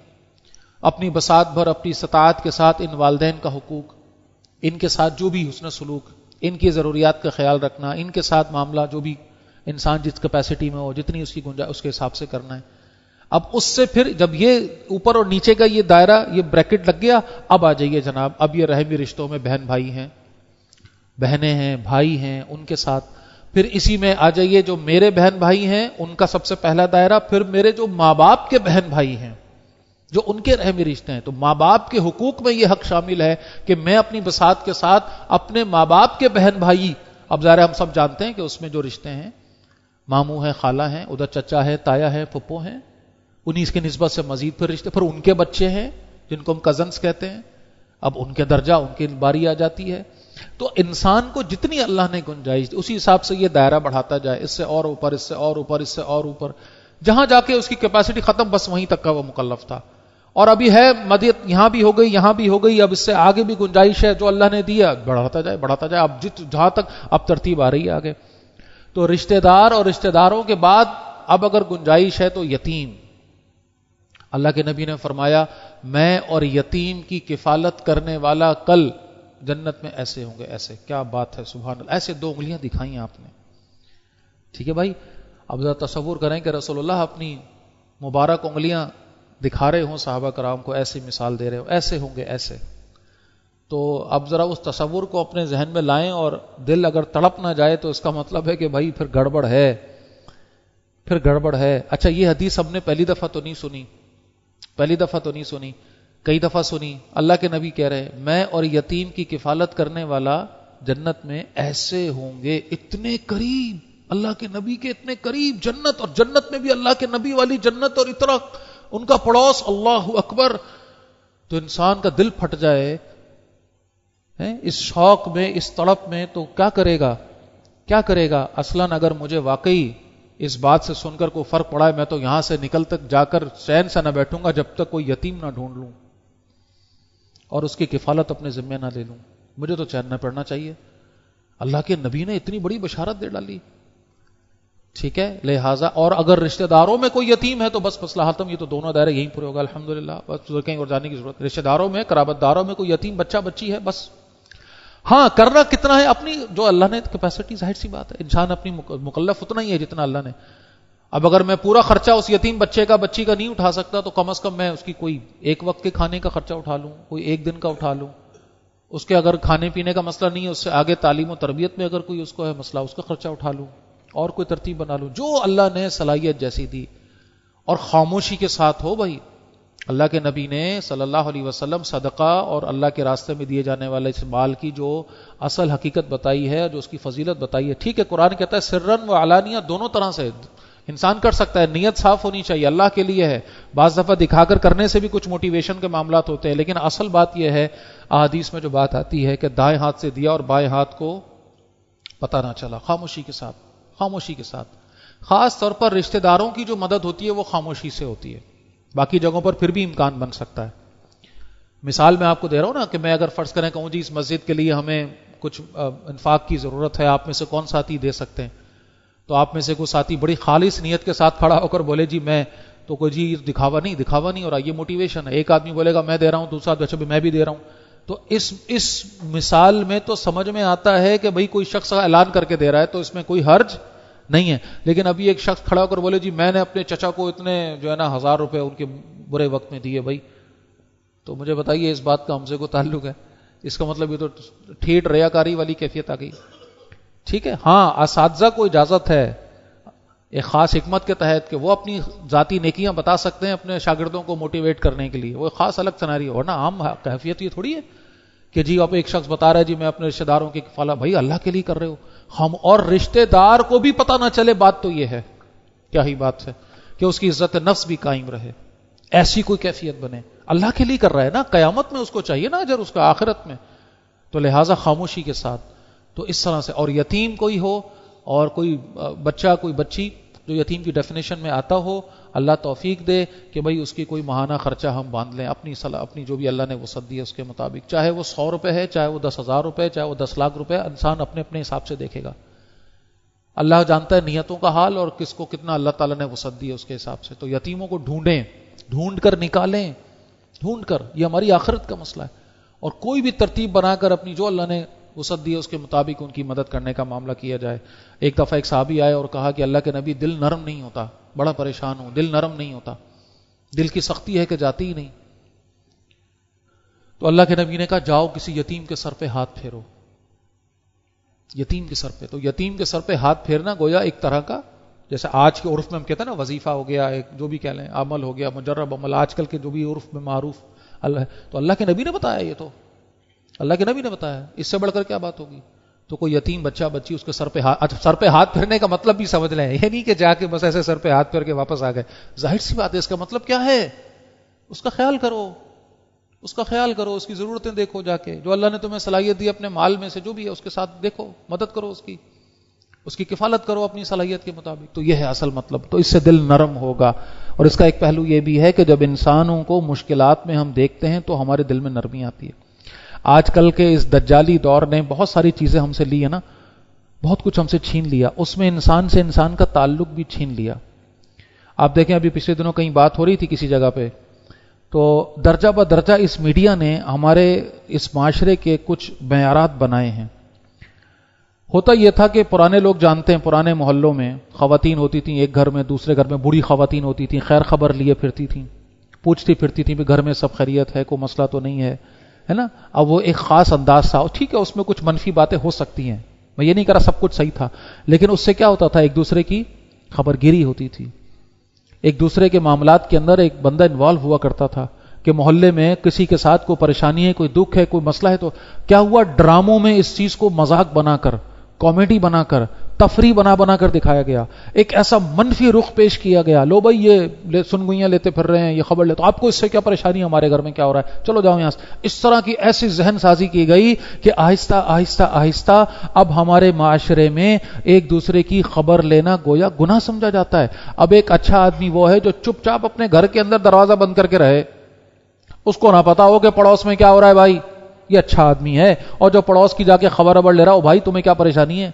اپنی بساط بھر اپنی استطاعت کے ساتھ ان والدین کا حقوق، ان کے ساتھ جو بھی حسن سلوک، ان کی ضروریات کا خیال رکھنا، ان کے ساتھ معاملہ جو بھی انسان جس کیپیسٹی میں ہو، جتنی اس کی گنجائش اس کے حساب سے کرنا ہے۔ اب اس سے پھر جب یہ اوپر اور نیچے کا یہ دائرہ یہ بریکٹ لگ گیا، اب آ جائیے جناب، اب یہ رحمی رشتوں میں بہن بھائی ہیں، بہنیں ہیں، بھائی ہیں، ان کے ساتھ پھر اسی میں آ جائیے جو میرے بہن بھائی ہیں ان کا سب سے پہلا دائرہ، پھر میرے جو ماں باپ کے بہن بھائی ہیں جو ان کے رحمی رشتے ہیں، تو ماں باپ کے حقوق میں یہ حق شامل ہے کہ میں اپنی بساط کے ساتھ اپنے ماں باپ کے بہن بھائی، اب ظاہر ہم سب جانتے ہیں کہ اس میں جو رشتے ہیں، ماموں ہیں، خالہ ہیں، ادھر چچا ہے، تایا ہے، پھپھو ہیں، انہی کی نسبت سے مزید پھر رشتے، پھر ان کے بچے ہیں جن کو ہم کزنس کہتے ہیں، اب ان کے درجہ ان کی باری آ جاتی ہے۔ تو انسان کو جتنی اللہ نے گنجائش دی اسی حساب سے یہ دائرہ بڑھاتا جائے، اس سے اور اوپر، اس سے اور اوپر، اس سے اور اوپر، جہاں جا کے اس کی کیپیسٹی ختم، بس وہیں تک کا وہ مکلف تھا۔ اور ابھی ہے مدد، یہاں بھی ہو گئی، یہاں بھی ہو گئی، اب اس سے آگے بھی گنجائش ہے جو اللہ نے دیا، بڑھاتا جائے بڑھاتا جائے، اب جہاں تک اب ترتیب آ رہی ہے آگے۔ تو رشتہ دار اور رشتہ داروں کے بعد اب اگر گنجائش ہے تو یتیم، اللہ کے نبی نے فرمایا میں اور یتیم کی کفالت کرنے والا کل جنت میں ایسے ہوں گے، ایسے، کیا بات ہے، سبحان اللہ، ایسے 2 انگلیاں دکھائیں آپ نے، ٹھیک ہے بھائی۔ اب ذرا تصور کریں کہ رسول اللہ اپنی مبارک انگلیاں دکھا رہے ہوں صحابہ کرام کو، ایسی مثال دے رہے ہوں، ایسے ہوں گے ایسے، تو اب ذرا اس تصور کو اپنے ذہن میں لائیں، اور دل اگر تڑپ نہ جائے تو اس کا مطلب ہے کہ بھائی پھر گڑبڑ ہے، پھر گڑبڑ ہے۔ اچھا یہ حدیث ہم نے پہلی دفعہ تو نہیں سنی، پہلی دفعہ تو نہیں سنی، کئی دفعہ سنی۔ اللہ کے نبی کہہ رہے ہیں میں اور یتیم کی کفالت کرنے والا جنت میں ایسے ہوں گے، اتنے قریب اللہ کے نبی کے، اتنے قریب جنت، اور جنت میں بھی اللہ کے نبی والی جنت، اور اتنا ان کا پڑوس، اللہ اکبر، تو انسان کا دل پھٹ جائے اس شوق میں، اس تڑپ میں، تو کیا کرے گا، کیا کرے گا؟ اصلاً اگر مجھے واقعی اس بات سے سن کر کوئی فرق پڑا ہے، میں تو یہاں سے نکل تک جا کر چین سے نہ بیٹھوں گا جب تک کوئی یتیم نہ ڈھونڈ لوں اور اس کی کفالت اپنے ذمہ نہ لے لوں، مجھے تو چین نہ پڑنا چاہیے۔ اللہ کے نبی نے اتنی بڑی بشارت دے ڈالی، ٹھیک ہے، لہٰذا اور اگر رشتہ داروں میں کوئی یتیم ہے تو بس مسئلہ ختم، یہ تو دونوں دائرے یہیں پورے ہوگا الحمدللہ، بس کہیں اور جانے کی ضرورت۔ رشتہ داروں میں، قرابت داروں میں کوئی یتیم بچہ بچی ہے، بس ہاں کرنا کتنا ہے اپنی جو اللہ نے کیپیسٹی، ظاہر سی بات ہے انسان اپنی مکلف اتنا ہی ہے جتنا اللہ نے۔ اب اگر میں پورا خرچہ اس یتیم بچے کا، بچی کا نہیں اٹھا سکتا تو کم از کم میں اس کی کوئی ایک وقت کے کھانے کا خرچہ اٹھا لوں، کوئی ایک دن کا اٹھا لوں، اس کے اگر کھانے پینے کا مسئلہ نہیں ہے، اس سے آگے تعلیم و تربیت میں اگر کوئی اس کو ہے مسئلہ، اس کا خرچہ اٹھا لوں، اور کوئی ترتیب بنا لوں جو اللہ نے صلاحیت جیسی دی، اور خاموشی کے ساتھ ہو بھائی۔ اللہ کے نبی نے صلی اللہ علیہ وسلم صدقہ اور اللہ کے راستے میں دیے جانے والے اس مال کی جو اصل حقیقت بتائی ہے، جو اس کی فضیلت بتائی ہے، ٹھیک ہے قرآن کہتا ہے سرن و علانیہ دونوں طرح سے انسان کر سکتا ہے، نیت صاف ہونی چاہیے، اللہ کے لیے ہے، بعض دفعہ دکھا کر کرنے سے بھی کچھ موٹیویشن کے معاملات ہوتے ہیں، لیکن اصل بات یہ ہے احادیث میں جو بات آتی ہے کہ دائیں ہاتھ سے دیا اور بائیں ہاتھ کو پتہ نہ چلا، خاموشی کے ساتھ، خاموشی کے ساتھ۔ خاص طور پر رشتہ داروں کی جو مدد ہوتی ہے وہ خاموشی سے ہوتی ہے، باقی جگہوں پر پھر بھی امکان بن سکتا ہے۔ مثال میں آپ کو دے رہا ہوں نا کہ میں اگر فرض کریں کہوں جی اس مسجد کے لیے ہمیں کچھ انفاق کی ضرورت ہے، آپ میں سے کون ساتھی دے سکتے ہیں، تو آپ میں سے کوئی ساتھی بڑی خالص نیت کے ساتھ کھڑا ہو کر بولے جی میں، تو کوئی جی دکھاوا نہیں ہو رہا، یہ موٹیویشن ہے۔ ایک آدمی بولے گا میں دے رہا ہوں، دوسرا اچھا میں بھی دے رہا ہوں، تو اس مثال میں تو سمجھ میں آتا ہے کہ بھئی کوئی شخص اعلان کر کے دے رہا ہے تو اس میں کوئی حرج نہیں ہے، لیکن ابھی ایک شخص کھڑا ہو کر بولے جی میں نے اپنے چچا کو اتنے جو ہے نا 1000 روپے ان کے برے وقت میں دیے بھائی، تو مجھے بتائیے اس بات کا ہم سے کوئی تعلق ہے؟ اس کا مطلب یہ تو ٹھیٹ ریاکاری والی کیفیت آ گئی، ٹھیک ہے۔ ہاں اساتذہ کو اجازت ہے ایک خاص حکمت کے تحت کہ وہ اپنی ذاتی نیکیاں بتا سکتے ہیں اپنے شاگردوں کو موٹیویٹ کرنے کے لیے، وہ خاص الگ سناریو، ورنہ عام کیفیت یہ تھوڑی ہے کہ جی اب ایک شخص بتا رہا ہے جی میں اپنے رشتہ داروں کی کفالت، بھائی اللہ کے لیے کر رہے ہو، ہم اور رشتہ دار کو بھی پتہ نہ چلے، بات تو یہ ہے، کیا ہی بات ہے کہ اس کی عزت نفس بھی قائم رہے، ایسی کوئی کیفیت بنے. اللہ کے لیے کر رہا ہے نا, قیامت میں اس کو چاہیے نا اجر, اس کا آخرت میں. تو لہٰذا خاموشی کے ساتھ. تو اس طرح سے, اور یتیم کوئی ہو اور کوئی بچہ کوئی بچی جو یتیم کی ڈیفینیشن میں آتا ہو, اللہ توفیق دے کہ بھئی اس کی کوئی ماہانہ خرچہ ہم باندھ لیں اپنی جو بھی اللہ نے وسعت دی ہے اس کے مطابق, چاہے وہ 100 روپے ہے, چاہے وہ 10,000 روپے, چاہے وہ 10 لاکھ روپے, انسان اپنے اپنے حساب سے دیکھے گا. اللہ جانتا ہے نیتوں کا حال اور کس کو کتنا اللہ تعالیٰ نے وسعت دی ہے اس کے حساب سے. تو یتیموں کو ڈھونڈیں, ڈھونڈ کر نکالیں, ڈھونڈ کر, یہ ہماری آخرت کا مسئلہ ہے. اور کوئی بھی ترتیب بنا کر اپنی جو اللہ نے وسعت دی ہے اس کے مطابق ان کی مدد کرنے کا معاملہ کیا جائے. ایک دفعہ ایک صحابی آئے اور کہا کہ اللہ کے نبی دل نرم نہیں ہوتا, بڑا پریشان ہوں, دل نرم نہیں ہوتا, دل کی سختی ہے کہ جاتی ہی نہیں. تو اللہ کے نبی نے کہا جاؤ کسی یتیم کے سر پہ ہاتھ پھیرو, یتیم کے سر پہ. تو یتیم کے سر پہ ہاتھ پھیرنا گویا ایک طرح کا, جیسے آج کے عرف میں ہم کہتے ہیں نا وظیفہ ہو گیا, ایک جو بھی کہہ لیں عمل ہو گیا, مجرب عمل, آج کل کے جو بھی عرف میں معروف اللہ. تو اللہ کے نبی نے بتایا, یہ تو اللہ کے نبی نے بتایا, اس سے بڑھ کر کیا بات ہوگی. تو کوئی یتیم بچہ بچی اس کے سر پہ ہاتھ پھیرنے کا مطلب بھی سمجھ لیں, یہ نہیں کہ جا کے بس ایسے سر پہ ہاتھ پھیر کے واپس آ گئے. ظاہر سی بات ہے, اس کا مطلب کیا ہے, اس کا خیال کرو, اس کا خیال کرو, اس کی ضرورتیں دیکھو جا کے, جو اللہ نے تمہیں صلاحیت دی اپنے مال میں سے جو بھی ہے اس کے ساتھ دیکھو, مدد کرو, اس کی کفالت کرو اپنی صلاحیت کے مطابق. تو یہ ہے اصل مطلب. تو اس سے دل نرم ہوگا. اور اس کا ایک پہلو یہ بھی ہے کہ جب انسانوں کو مشکلات میں ہم دیکھتے ہیں تو ہمارے دل میں نرمی آتی ہے. آج کل کے اس دجالی دور نے بہت ساری چیزیں ہم سے لی ہے نا, بہت کچھ ہم سے چھین لیا, اس میں انسان سے انسان کا تعلق بھی چھین لیا. آپ دیکھیں ابھی پچھلے دنوں کہیں بات ہو رہی تھی کسی جگہ پہ, تو درجہ بدرجہ اس میڈیا نے ہمارے اس معاشرے کے کچھ معیارات بنائے ہیں. ہوتا یہ تھا کہ پرانے لوگ جانتے ہیں, پرانے محلوں میں خواتین ہوتی تھیں, ایک گھر میں دوسرے گھر میں بوڑھی خواتین ہوتی تھیں, خیر خبر لیے پھرتی تھیں, پوچھتی پھرتی تھیں کہ گھر میں سب خیریت ہے, کوئی مسئلہ تو نہیں ہے, ہے نا. اب وہ ایک خاص انداز تھا, ٹھیک ہے اس میں کچھ منفی باتیں ہو سکتی ہیں, میں یہ نہیں کہہ رہا سب کچھ صحیح تھا, لیکن اس سے کیا ہوتا تھا, ایک دوسرے کی خبر گیری ہوتی تھی, ایک دوسرے کے معاملات کے اندر ایک بندہ انوالو ہوا کرتا تھا کہ محلے میں کسی کے ساتھ کوئی پریشانی ہے, کوئی دکھ ہے, کوئی مسئلہ ہے, تو کیا ہوا, ڈراموں میں اس چیز کو مذاق بنا کر, کامیڈی بنا کر, تفریح بنا کر دکھایا گیا, ایک ایسا منفی رخ پیش کیا گیا, لو بھائی یہ سنگوئیاں لیتے پھر رہے ہیں, یہ خبر لیتے, آپ کو اس سے کیا پریشانی ہے, ہمارے گھر میں کیا ہو رہا ہے, چلو جاؤ یہاں سے. اس طرح کی ایسی ذہن سازی کی گئی کہ آہستہ آہستہ آہستہ اب ہمارے معاشرے میں ایک دوسرے کی خبر لینا گویا گناہ سمجھا جاتا ہے. اب ایک اچھا آدمی وہ ہے جو چپ چاپ اپنے گھر کے اندر دروازہ بند کر کے رہے, اس کو نہ پتا ہو کہ پڑوس میں کیا ہو رہا ہے, بھائی یہ اچھا آدمی ہے, اور جو پڑوس کی جا کے خبر لے رہا ہو, بھائی تمہیں کیا پریشانی ہے,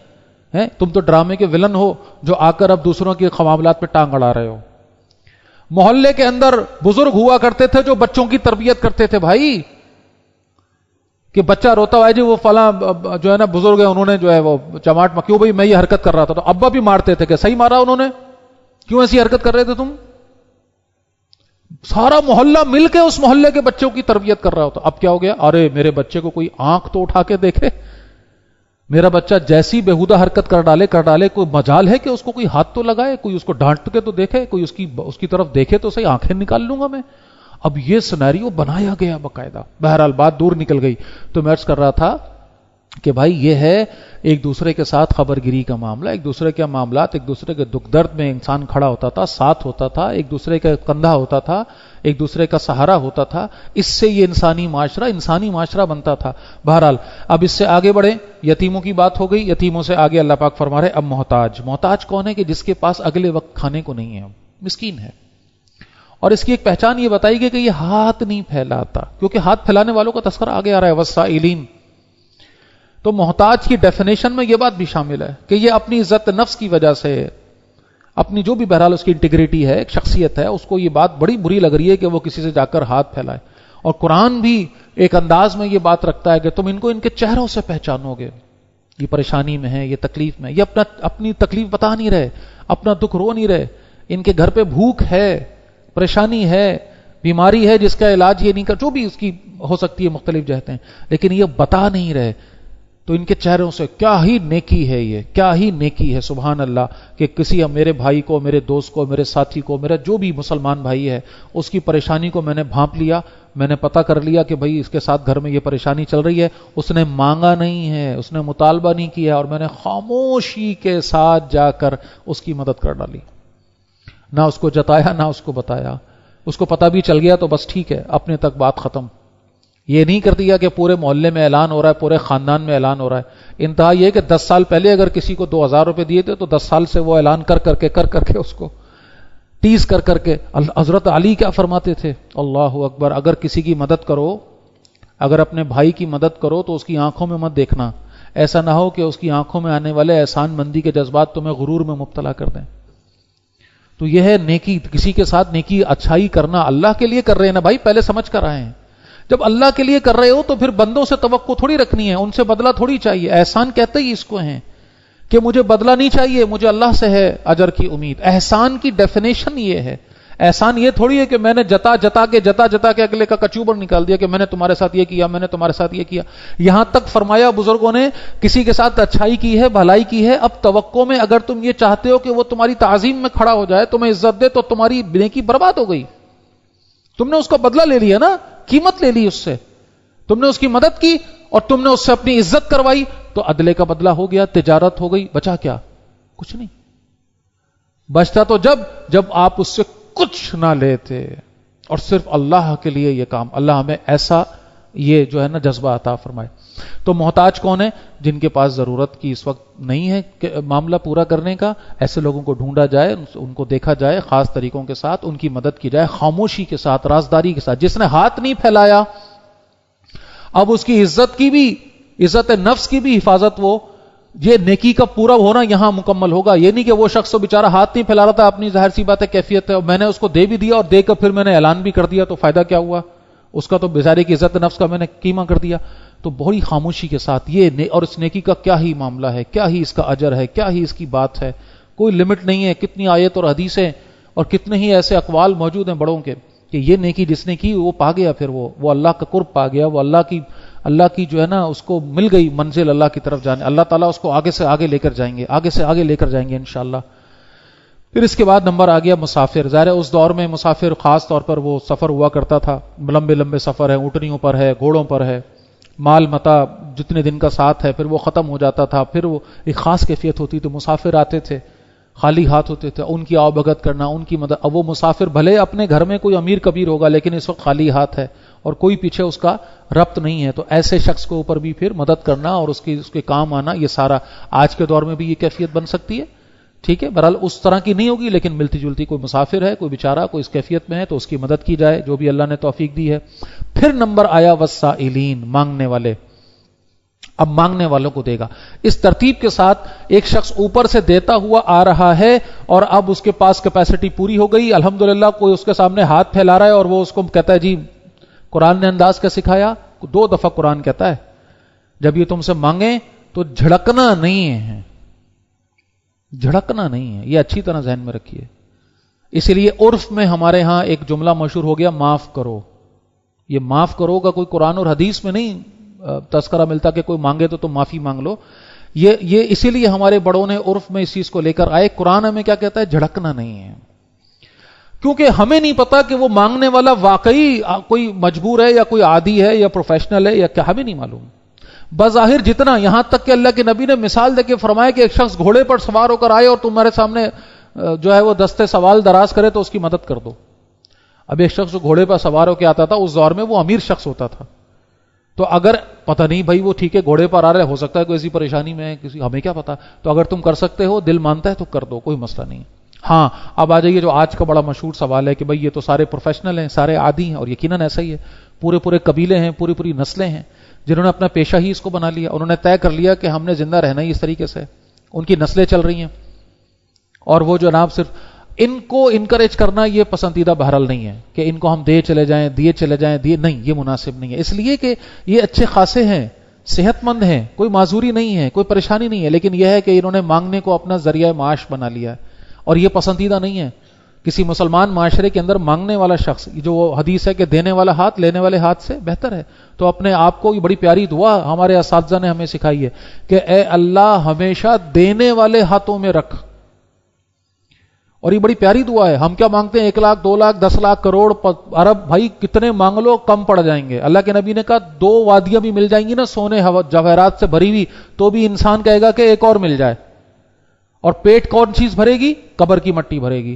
تم تو ڈرامے کے ولن ہو جو آ کر اب دوسروں کے معاملات پہ ٹانگ اڑا رہے ہو. محلے کے اندر بزرگ ہوا کرتے تھے جو بچوں کی تربیت کرتے تھے, بھائی کہ بچہ روتا ہے جی وہ فلاں جو ہے نا بزرگ ہے, انہوں نے جو ہے وہ چماٹ کیوں, بھائی میں یہ حرکت کر رہا تھا, تو ابا بھی مارتے تھے کہ صحیح مارا انہوں نے, کیوں ایسی حرکت کر رہے تھے تم. سارا محلہ مل کے اس محلے کے بچوں کی تربیت کر رہا ہوتا. اب کیا ہو گیا, ارے میرے بچے کو کوئی آنکھ تو اٹھا کے دیکھے, میرا بچہ جیسی بےہودہ حرکت کر ڈالے, کوئی مجال ہے کہ اس کو کوئی ہاتھ تو لگائے, کوئی اس کو ڈانٹ کے تو دیکھے, کوئی اس کی طرف دیکھے تو صحیح, آنکھیں نکال لوں گا میں. اب یہ سینیریو بنایا گیا باقاعدہ. بہرحال بات دور نکل گئی. تو میں عرض کر رہا تھا کہ بھائی یہ ہے ایک دوسرے کے ساتھ خبر گیری کا معاملہ, ایک دوسرے کے معاملات, ایک دوسرے کے دکھ درد میں انسان کھڑا ہوتا تھا, ساتھ ہوتا تھا, ایک دوسرے کا کندھا ہوتا تھا, ایک دوسرے کا سہارا ہوتا تھا. اس سے یہ انسانی معاشرہ بنتا تھا. بہرحال اب اس سے آگے بڑھیں, یتیموں کی بات ہو گئی, یتیموں سے آگے اللہ پاک فرما رہے اب محتاج کون ہے, کہ جس کے پاس اگلے وقت کھانے کو نہیں ہے, مسکین ہے. اور اس کی ایک پہچان یہ بتائی گئی کہ یہ ہاتھ نہیں پھیلاتا, کیونکہ ہاتھ پھیلانے والوں کا تذکرہ آگے آ رہا ہے, وسائلین. تو محتاج کی ڈیفینیشن میں یہ بات بھی شامل ہے کہ یہ اپنی عزت نفس کی وجہ سے, اپنی جو بھی بہرحال اس کی انٹیگریٹی ہے, ایک شخصیت ہے, اس کو یہ بات بڑی بری لگ رہی ہے کہ وہ کسی سے جا کر ہاتھ پھیلائے. اور قرآن بھی ایک انداز میں یہ بات رکھتا ہے کہ تم ان کو ان کے چہروں سے پہچانو گے, یہ پریشانی میں ہے, یہ تکلیف میں, یہ اپنی تکلیف بتا نہیں رہے, اپنا دکھ رو نہیں رہے, ان کے گھر پہ بھوک ہے, پریشانی ہے, بیماری ہے جس کا علاج یہ نہیں کر, جو بھی اس کی ہو سکتی ہے مختلف جہتیں, لیکن یہ بتا نہیں رہے. تو ان کے چہروں سے کیا ہی نیکی ہے, یہ کیا ہی نیکی ہے, سبحان اللہ, کہ کسی میرے بھائی کو, میرے دوست کو, میرے ساتھی کو, میرا جو بھی مسلمان بھائی ہے, اس کی پریشانی کو میں نے بھانپ لیا, میں نے پتہ کر لیا کہ بھائی اس کے ساتھ گھر میں یہ پریشانی چل رہی ہے, اس نے مانگا نہیں ہے, اس نے مطالبہ نہیں کیا, اور میں نے خاموشی کے ساتھ جا کر اس کی مدد کر ڈالی, نہ اس کو جتایا نہ اس کو بتایا. اس کو پتہ بھی چل گیا تو بس ٹھیک ہے، اپنے تک بات ختم. یہ نہیں کر دیا کہ پورے محلے میں اعلان ہو رہا ہے، پورے خاندان میں اعلان ہو رہا ہے. انتہا یہ کہ 10 سال پہلے اگر کسی کو 2000 روپے دیے تھے تو 10 سال سے وہ اعلان کر کے اس کو ٹیز کر کے. حضرت علی کیا فرماتے تھے؟ اللہ اکبر، اگر کسی کی مدد کرو، اگر اپنے بھائی کی مدد کرو تو اس کی آنکھوں میں مت دیکھنا، ایسا نہ ہو کہ اس کی آنکھوں میں آنے والے احسان مندی کے جذبات تمہیں غرور میں مبتلا کر دیں. تو یہ ہے نیکی، کسی کے ساتھ نیکی اچھائی کرنا. اللہ کے لیے کر رہے ہیں نا بھائی، پہلے سمجھ کر آئے ہیں. جب اللہ کے لیے کر رہے ہو تو پھر بندوں سے توقع تھوڑی رکھنی ہے، ان سے بدلہ تھوڑی چاہیے. احسان کہتے ہی اس کو ہیں کہ مجھے بدلہ نہیں چاہیے، مجھے اللہ سے ہے اجر کی امید. احسان کی ڈیفینیشن یہ ہے. احسان یہ تھوڑی ہے کہ میں نے جتا جتا کے اگلے کا کچوبر نکال دیا کہ میں نے تمہارے ساتھ یہ کیا، میں نے تمہارے ساتھ یہ کیا. یہاں تک فرمایا بزرگوں نے کسی کے ساتھ اچھائی کی ہے، بھلائی کی ہے، اب توقع میں اگر تم یہ چاہتے ہو کہ وہ تمہاری تعظیم میں کھڑا ہو جائے، تمہیں عزت دے، تو تمہاری نیکی برباد ہو گئی. تم نے اس کا بدلہ لے لیا نا، قیمت لے لی اس سے، تم نے اس کی مدد کی اور تم نے اس سے اپنی عزت کروائی، تو عدلے کا بدلہ ہو گیا، تجارت ہو گئی. بچا کیا؟ کچھ نہیں. بچتا تو جب آپ اس سے کچھ نہ لیتے اور صرف اللہ کے لیے یہ کام. اللہ ہمیں ایسا یہ جو ہے نا جذبہ عطا فرمائے. تو محتاج کون ہے؟ جن کے پاس ضرورت کی اس وقت نہیں ہے کہ معاملہ پورا کرنے کا، ایسے لوگوں کو ڈھونڈا جائے، ان کو دیکھا جائے، خاص طریقوں کے ساتھ ان کی مدد کی جائے، خاموشی کے ساتھ، رازداری کے ساتھ. جس نے ہاتھ نہیں پھیلایا، اب اس کی عزت کی بھی، عزت نفس کی بھی حفاظت، وہ یہ نیکی کا پورا ہونا یہاں مکمل ہوگا. یہ نہیں کہ وہ شخص تو بیچارہ ہاتھ نہیں پھیلا رہا تھا، اپنی ظاہر سی بات ہے کیفیت ہے، اور میں نے اس کو دے بھی دیا اور دے کر پھر میں نے اعلان بھی کر دیا، تو فائدہ کیا ہوا؟ اس کا تو بیچارے کی عزت نفس کا میں نے قیمہ کر دیا. تو بڑی خاموشی کے ساتھ یہ اور اس نیکی کا کیا ہی معاملہ ہے، کیا ہی اس کا اجر ہے، کیا ہی اس کی بات ہے. کوئی لمٹ نہیں ہے. کتنی آیت اور حدیثیں اور کتنے ہی ایسے اقوال موجود ہیں بڑوں کے کہ یہ نیکی جس نے کی وہ پا گیا، پھر وہ اللہ کا قرب پا گیا، وہ اللہ کی جو ہے نا اس کو مل گئی منزل اللہ کی طرف جانے. اللہ تعالیٰ اس کو آگے سے آگے لے کر جائیں گے، آگے سے آگے لے کر جائیں گے انشاءاللہ. پھر اس کے بعد نمبر آ گیا مسافر. ظاہر ہے اس دور میں مسافر خاص طور پر وہ سفر ہوا کرتا تھا، لمبے لمبے سفر ہے، اونٹنیوں پر ہے، گھوڑوں پر ہے، مال متا جتنے دن کا ساتھ ہے، پھر وہ ختم ہو جاتا تھا، پھر وہ ایک خاص کیفیت ہوتی تھی. مسافر آتے تھے، خالی ہاتھ ہوتے تھے، ان کی آؤ بھگت کرنا، ان کی مدد. اب وہ مسافر بھلے اپنے گھر میں کوئی امیر کبیر ہوگا لیکن اس وقت خالی ہاتھ ہے اور کوئی پیچھے اس کا ربط نہیں ہے، تو ایسے شخص کے اوپر بھی پھر مدد کرنا اور اس کے کام آنا، یہ سارا آج کے دور میں بھی یہ کیفیت بن سکتی ہے. ٹھیک ہے، بہرحال اس طرح کی نہیں ہوگی لیکن ملتی جلتی. کوئی مسافر ہے، کوئی بیچارہ، کوئی اس کیفیت میں ہے تو اس کی مدد کی جائے جو بھی اللہ نے توفیق دی ہے. پھر نمبر آیا والسائلین، مانگنے والے. اب مانگنے والوں کو دے گا. اس ترتیب کے ساتھ ایک شخص اوپر سے دیتا ہوا آ رہا ہے اور اب اس کے پاس کیپیسٹی پوری ہو گئی الحمدللہ. کوئی اس کے سامنے ہاتھ پھیلا رہا ہے اور وہ اس کو کہتا ہے جی قرآن نے انداز کیا سکھایا؟ 2 دفعہ قرآن کہتا ہے جب یہ تم سے مانگیں تو جھڑکنا نہیں ہے، جھڑکنا نہیں ہے. یہ اچھی طرح ذہن میں رکھیے. اسی لیے عرف میں ہمارے ہاں ایک جملہ مشہور ہو گیا، معاف کرو. یہ معاف کرو کا کوئی قرآن اور حدیث میں نہیں تذکرہ ملتا کہ کوئی مانگے تو تم معافی مانگ لو. یہ اسی لیے ہمارے بڑوں نے عرف میں اس چیز کو لے کر آئے. قرآن ہمیں کیا کہتا ہے؟ جھڑکنا نہیں ہے. کیونکہ ہمیں نہیں پتا کہ وہ مانگنے والا واقعی کوئی مجبور ہے یا کوئی عادی ہے یا پروفیشنل ہے یا کیا، ہمیں نہیں معلوم. بظاہر جتنا، یہاں تک کہ اللہ کے نبی نے مثال دے کے فرمایا کہ ایک شخص گھوڑے پر سوار ہو کر آئے اور تمہارے سامنے جو ہے وہ دستے سوال دراز کرے تو اس کی مدد کر دو. اب ایک شخص جو گھوڑے پر سوار ہو کے آتا تھا اس دور میں وہ امیر شخص ہوتا تھا، تو اگر پتہ نہیں بھائی وہ ٹھیک ہے گھوڑے پر آ رہے، ہو سکتا ہے کوئی ایسی پریشانی میں ہے، ہمیں کیا پتا، تو اگر تم کر سکتے ہو، دل مانتا ہے تو کر دو، کوئی مسئلہ نہیں. ہاں اب آ جائیے جو آج کا بڑا مشہور سوال ہے کہ بھئی یہ تو سارے پروفیشنل ہیں، سارے عادی ہیں، اور یقیناً ایسا ہی ہے. پورے قبیلے ہیں، پوری نسلیں ہیں جنہوں نے اپنا پیشہ ہی اس کو بنا لیا. انہوں نے طے کر لیا کہ ہم نے زندہ رہنا ہی اس طریقے سے. ان کی نسلیں چل رہی ہیں اور وہ جناب صرف ان کو انکریج کرنا یہ پسندیدہ بہرحال نہیں ہے کہ ان کو ہم دیے چلے جائیں نہیں، یہ مناسب نہیں ہے. اس لیے کہ یہ اچھے خاصے ہیں، صحت مند ہیں، کوئی معذوری نہیں ہے، کوئی پریشانی نہیں ہے، لیکن یہ ہے کہ انہوں نے مانگنے کو اپنا ذریعہ معاش بنا لیا ہے اور یہ پسندیدہ نہیں ہے. کسی مسلمان معاشرے کے اندر مانگنے والا شخص، جو حدیث ہے کہ دینے والا ہاتھ لینے والے ہاتھ سے بہتر ہے. تو اپنے آپ کو یہ بڑی پیاری دعا ہمارے اساتذہ نے ہمیں سکھائی ہے کہ اے اللہ ہمیشہ دینے والے ہاتھوں میں رکھ. اور یہ بڑی پیاری دعا ہے. ہم کیا مانگتے ہیں؟ 1 لاکھ 2 لاکھ 10 لاکھ کروڑ ارب، بھائی کتنے مانگ لو کم پڑ جائیں گے. اللہ کے نبی نے کہا 2 وادیاں بھی مل جائیں گی نا سونے جواہرات سے بھری ہوئی، تو بھی انسان کہے گا کہ ایک اور مل جائے. اور پیٹ کون چیز بھرے گی؟ قبر کی مٹی بھرے گی.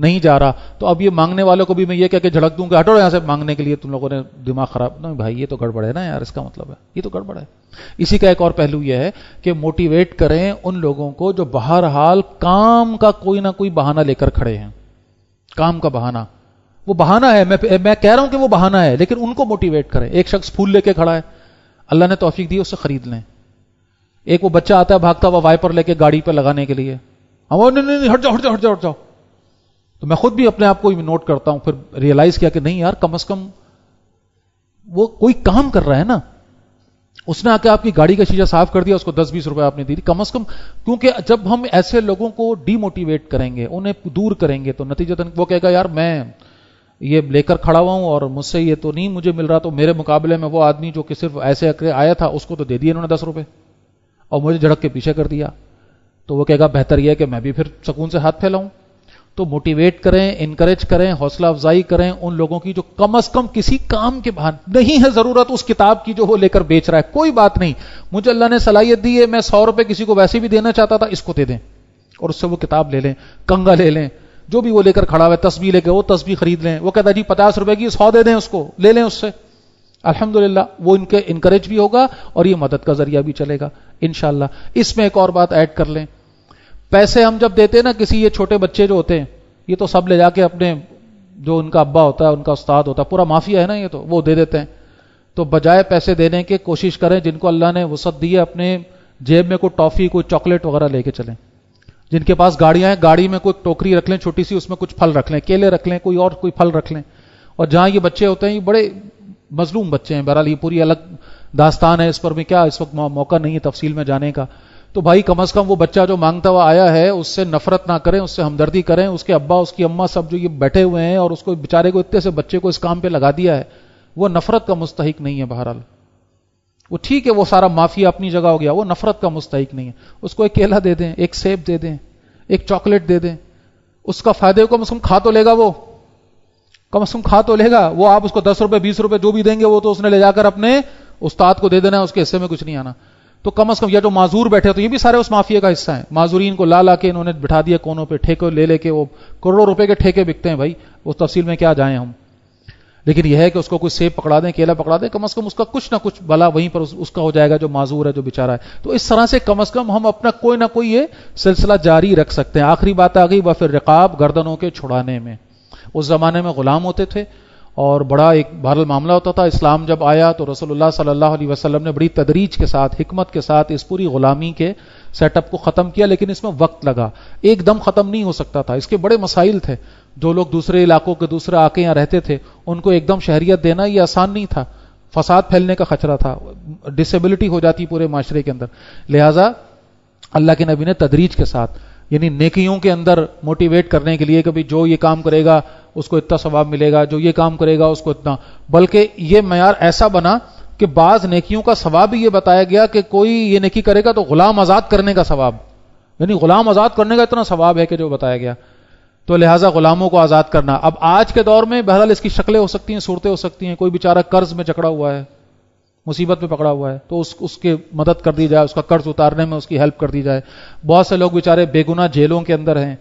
نہیں جا رہا، تو اب یہ مانگنے والوں کو بھی میں یہ کہہ کے جھڑک دوں کہ ہٹو یہاں سے مانگنے کے لیے، تم لوگوں نے دماغ خراب، نہیں بھائی یہ تو گڑبڑ ہے نا یار، اس کا مطلب ہے یہ تو گڑبڑ ہے۔ اسی کا ایک اور پہلو یہ ہے کہ موٹیویٹ کریں ان لوگوں کو جو بہرحال کام کا کوئی نہ کوئی بہانہ لے کر کھڑے ہیں، کام کا بہانہ، وہ بہانہ ہے، میں کہہ رہا ہوں کہ وہ بہانہ ہے، لیکن ان کو موٹیویٹ کریں۔ ایک شخص پھول لے کے کھڑا ہے، اللہ نے توفیق دی اس سے خرید لیں۔ ایک وہ بچہ آتا ہے بھاگتا ہوا وائپر لے کے گاڑی پہ لگانے کے لیے، نہیں ہٹ جاؤ ہٹ جاؤ ہٹ جاؤ ہٹ جاؤ، تو میں خود بھی اپنے آپ کو نوٹ کرتا ہوں، پھر ریئلائز کیا کہ نہیں یار، کم از کم وہ کوئی کام کر رہا ہے نا، اس نے آ کے آپ کی گاڑی کا شیشہ صاف کر دیا، اس کو 10-20 روپے آپ نے دی، کم از کم۔ کیونکہ جب ہم ایسے لوگوں کو ڈی موٹیویٹ کریں گے، انہیں دور کریں گے، تو نتیجتاً وہ کہے گا یار میں یہ لے کر کھڑا ہوا ہوں اور مجھ سے یہ تو نہیں مجھے مل رہا، تو میرے مقابلے میں وہ آدمی جو کہ صرف ایسے آیا تھا اس کو تو دے دیے انہوں نے 10 روپے اور مجھے جھڑک کے پیچھے کر دیا، تو وہ کہے گا بہتر یہ ہے کہ میں بھی پھر سکون سے ہاتھ پھیلاؤں۔ تو موٹیویٹ کریں، انکریج کریں، حوصلہ افزائی کریں ان لوگوں کی جو کم از کم کسی کام کے بعد نہیں ہے ضرورت اس کتاب کی جو وہ لے کر بیچ رہا ہے، کوئی بات نہیں، مجھے اللہ نے صلاحیت دی ہے، میں 100 روپے کسی کو ویسے بھی دینا چاہتا تھا، اس کو دے دیں اور اس سے وہ کتاب لے لیں، کنگا لے لیں، جو بھی وہ لے کر کھڑا ہوا ہے، تسبیح لے کے وہ تسبیح خرید لیں، وہ کہتا ہے جی 50 روپے کی 100 دے دیں، اس کو لے لیں، اس سے الحمدللہ وہ ان کے انکریج بھی ہوگا اور یہ مدد کا ذریعہ بھی چلے گا انشاءاللہ۔ اس میں ایک اور بات ایڈ کر لیں، پیسے ہم جب دیتے ہیں نا کسی، یہ چھوٹے بچے جو ہوتے ہیں یہ تو سب لے جا کے اپنے جو ان کا ابا ہوتا ہے، ان کا استاد ہوتا ہے، پورا مافیا ہے نا یہ، تو وہ دے دیتے ہیں۔ تو بجائے پیسے دینے کے کوشش کریں جن کو اللہ نے وسعت دی ہے اپنے جیب میں کوئی ٹافی کوئی چاکلیٹ وغیرہ لے کے چلیں، جن کے پاس گاڑیاں ہیں گاڑی میں کوئی ٹوکری رکھ لیں چھوٹی سی، اس میں کچھ پھل رکھ لیں، کیلے رکھ لیں، کوئی اور کوئی پھل رکھ لیں۔ اور جہاں یہ بچے ہوتے ہیں یہ بڑے مظلوم بچے ہیں، بہرحال یہ پوری الگ داستان ہے، اس پر بھی کیا اس وقت موقع نہیں ہے تفصیل میں جانے کا۔ تو بھائی کم از کم وہ بچہ جو مانگتا ہوا آیا ہے اس سے نفرت نہ کریں، اس سے ہمدردی کریں، اس کے ابا اس کی اماں سب جو یہ بیٹھے ہوئے ہیں اور اس کو بیچارے کو اتنے سے بچے کو اس کام پہ لگا دیا ہے، وہ نفرت کا مستحق نہیں ہے۔ بہرحال وہ ٹھیک ہے، وہ سارا مافیا اپنی جگہ ہو گیا، وہ نفرت کا مستحق نہیں ہے۔ اس کو ایک کیلا دے دیں، ایک سیب دے دیں، ایک چاکلیٹ دے دیں، اس کا فائدے کو کم از کم کھا تو لے گا، وہ کم از کم کھا تو لے گا۔ وہ آپ اس کو 10 روپے 20 روپے جو بھی دیں گے وہ تو اس نے لے جا کر اپنے استاد کو دے دینا ہے، اس کے حصے میں کچھ نہیں آنا۔ تو کم از کم یا جو معذور بیٹھے تو یہ بھی سارے اس مافیا کا حصہ ہیں، معذورین کو لا کے انہوں نے بٹھا دیا کونوں پہ، ٹھیکے لے کے، وہ کروڑوں روپے کے ٹھیکے بکتے ہیں بھائی، اس تفصیل میں کیا جائیں ہم، لیکن یہ ہے کہ اس کو کوئی سیب پکڑا دیں، کیلا پکڑا دیں، کم از کم اس کا کچھ نہ کچھ بھلا وہیں پر اس کا ہو جائے گا جو معذور ہے، جو بیچارہ ہے۔ تو اس طرح سے کم از کم ہم اپنا کوئی نہ کوئی یہ سلسلہ جاری رکھ سکتے ہیں۔ آخری بات آ گئی وفر رقاب، گردنوں کے چھڑانے میں۔ اس زمانے میں غلام ہوتے تھے اور بڑا ایک بہرحال معاملہ ہوتا تھا۔ اسلام جب آیا تو رسول اللہ صلی اللہ علیہ وسلم نے بڑی تدریج کے ساتھ، حکمت کے ساتھ اس پوری غلامی کے سیٹ اپ کو ختم کیا، لیکن اس میں وقت لگا، ایک دم ختم نہیں ہو سکتا تھا، اس کے بڑے مسائل تھے۔ جو لوگ دوسرے علاقوں کے دوسرے آ کے یہاں رہتے تھے ان کو ایک دم شہریت دینا یہ آسان نہیں تھا، فساد پھیلنے کا خطرہ تھا، ڈسیبلٹی ہو جاتی پورے معاشرے کے اندر۔ لہٰذا اللہ کے نبی نے تدریج کے ساتھ، یعنی نیکیوں کے اندر موٹیویٹ کرنے کے لیے کہ بھی جو یہ کام کرے گا اس کو اتنا ثواب ملے گا، جو یہ کام کرے گا اس کو اتنا، بلکہ یہ معیار ایسا بنا کہ بعض نیکیوں کا ثواب بھی یہ بتایا گیا کہ کوئی یہ نیکی کرے گا تو غلام آزاد کرنے کا ثواب، یعنی غلام آزاد کرنے کا اتنا ثواب ہے کہ جو بتایا گیا۔ تو لہٰذا غلاموں کو آزاد کرنا۔ اب آج کے دور میں بہرحال اس کی شکلیں ہو سکتی ہیں، صورتیں ہو سکتی ہیں، کوئی بیچارہ قرض میں جکڑا ہوا ہے، مصیبت میں پکڑا ہوا ہے، تو اس کے مدد کر دی جائے، اس کا قرض اتارنے میں اس کی ہیلپ کر دی جائے۔ بہت سے لوگ بیچارے بے گناہ جیلوں کے اندر ہیں،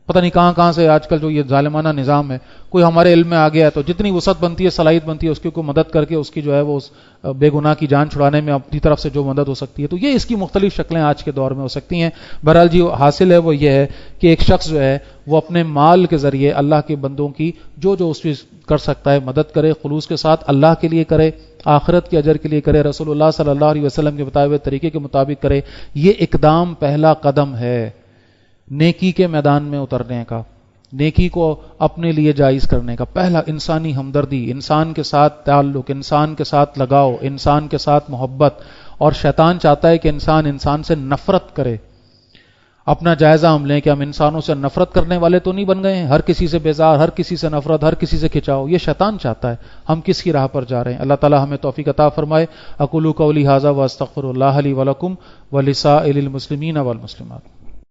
پتہ نہیں کہاں کہاں سے آج کل جو یہ ظالمانہ نظام ہے، کوئی ہمارے علم میں آ گیا ہے تو جتنی وسعت بنتی ہے، صلاحیت بنتی ہے، اس کی کوئی مدد کر کے اس کی جو ہے وہ بے گناہ کی جان چھڑانے میں اپنی طرف سے جو مدد ہو سکتی ہے، تو یہ اس کی مختلف شکلیں آج کے دور میں ہو سکتی ہیں۔ بہرحال جی حاصل ہے وہ یہ ہے کہ ایک شخص جو ہے وہ اپنے مال کے ذریعے اللہ کے بندوں کی جو اس پہ کر سکتا ہے مدد کرے، خلوص کے ساتھ اللہ کے لیے کرے، آخرت کے اجر کے لیے کرے، رسول اللہ صلی اللہ علیہ وسلم کے بتائے ہوئے طریقے کے مطابق کرے۔ یہ اقدام پہلا قدم ہے نیکی کے میدان میں اترنے کا، نیکی کو اپنے لیے جائز کرنے کا۔ پہلا انسانی ہمدردی، انسان کے ساتھ تعلق، انسان کے ساتھ لگاؤ، انسان کے ساتھ محبت۔ اور شیطان چاہتا ہے کہ انسان سے نفرت کرے۔ اپنا جائزہ ہم لیں کہ ہم انسانوں سے نفرت کرنے والے تو نہیں بن گئے ہیں، ہر کسی سے بیزار، ہر کسی سے نفرت، ہر کسی سے کھچاؤ، یہ شیطان چاہتا ہے۔ ہم کس کی راہ پر جا رہے ہیں؟ اللہ تعالی ہمیں توفیق عطا فرمائے۔ اقول قولی ھذا واستغفر اللہ لی ولکم ولسائر المسلمین والمسلمات۔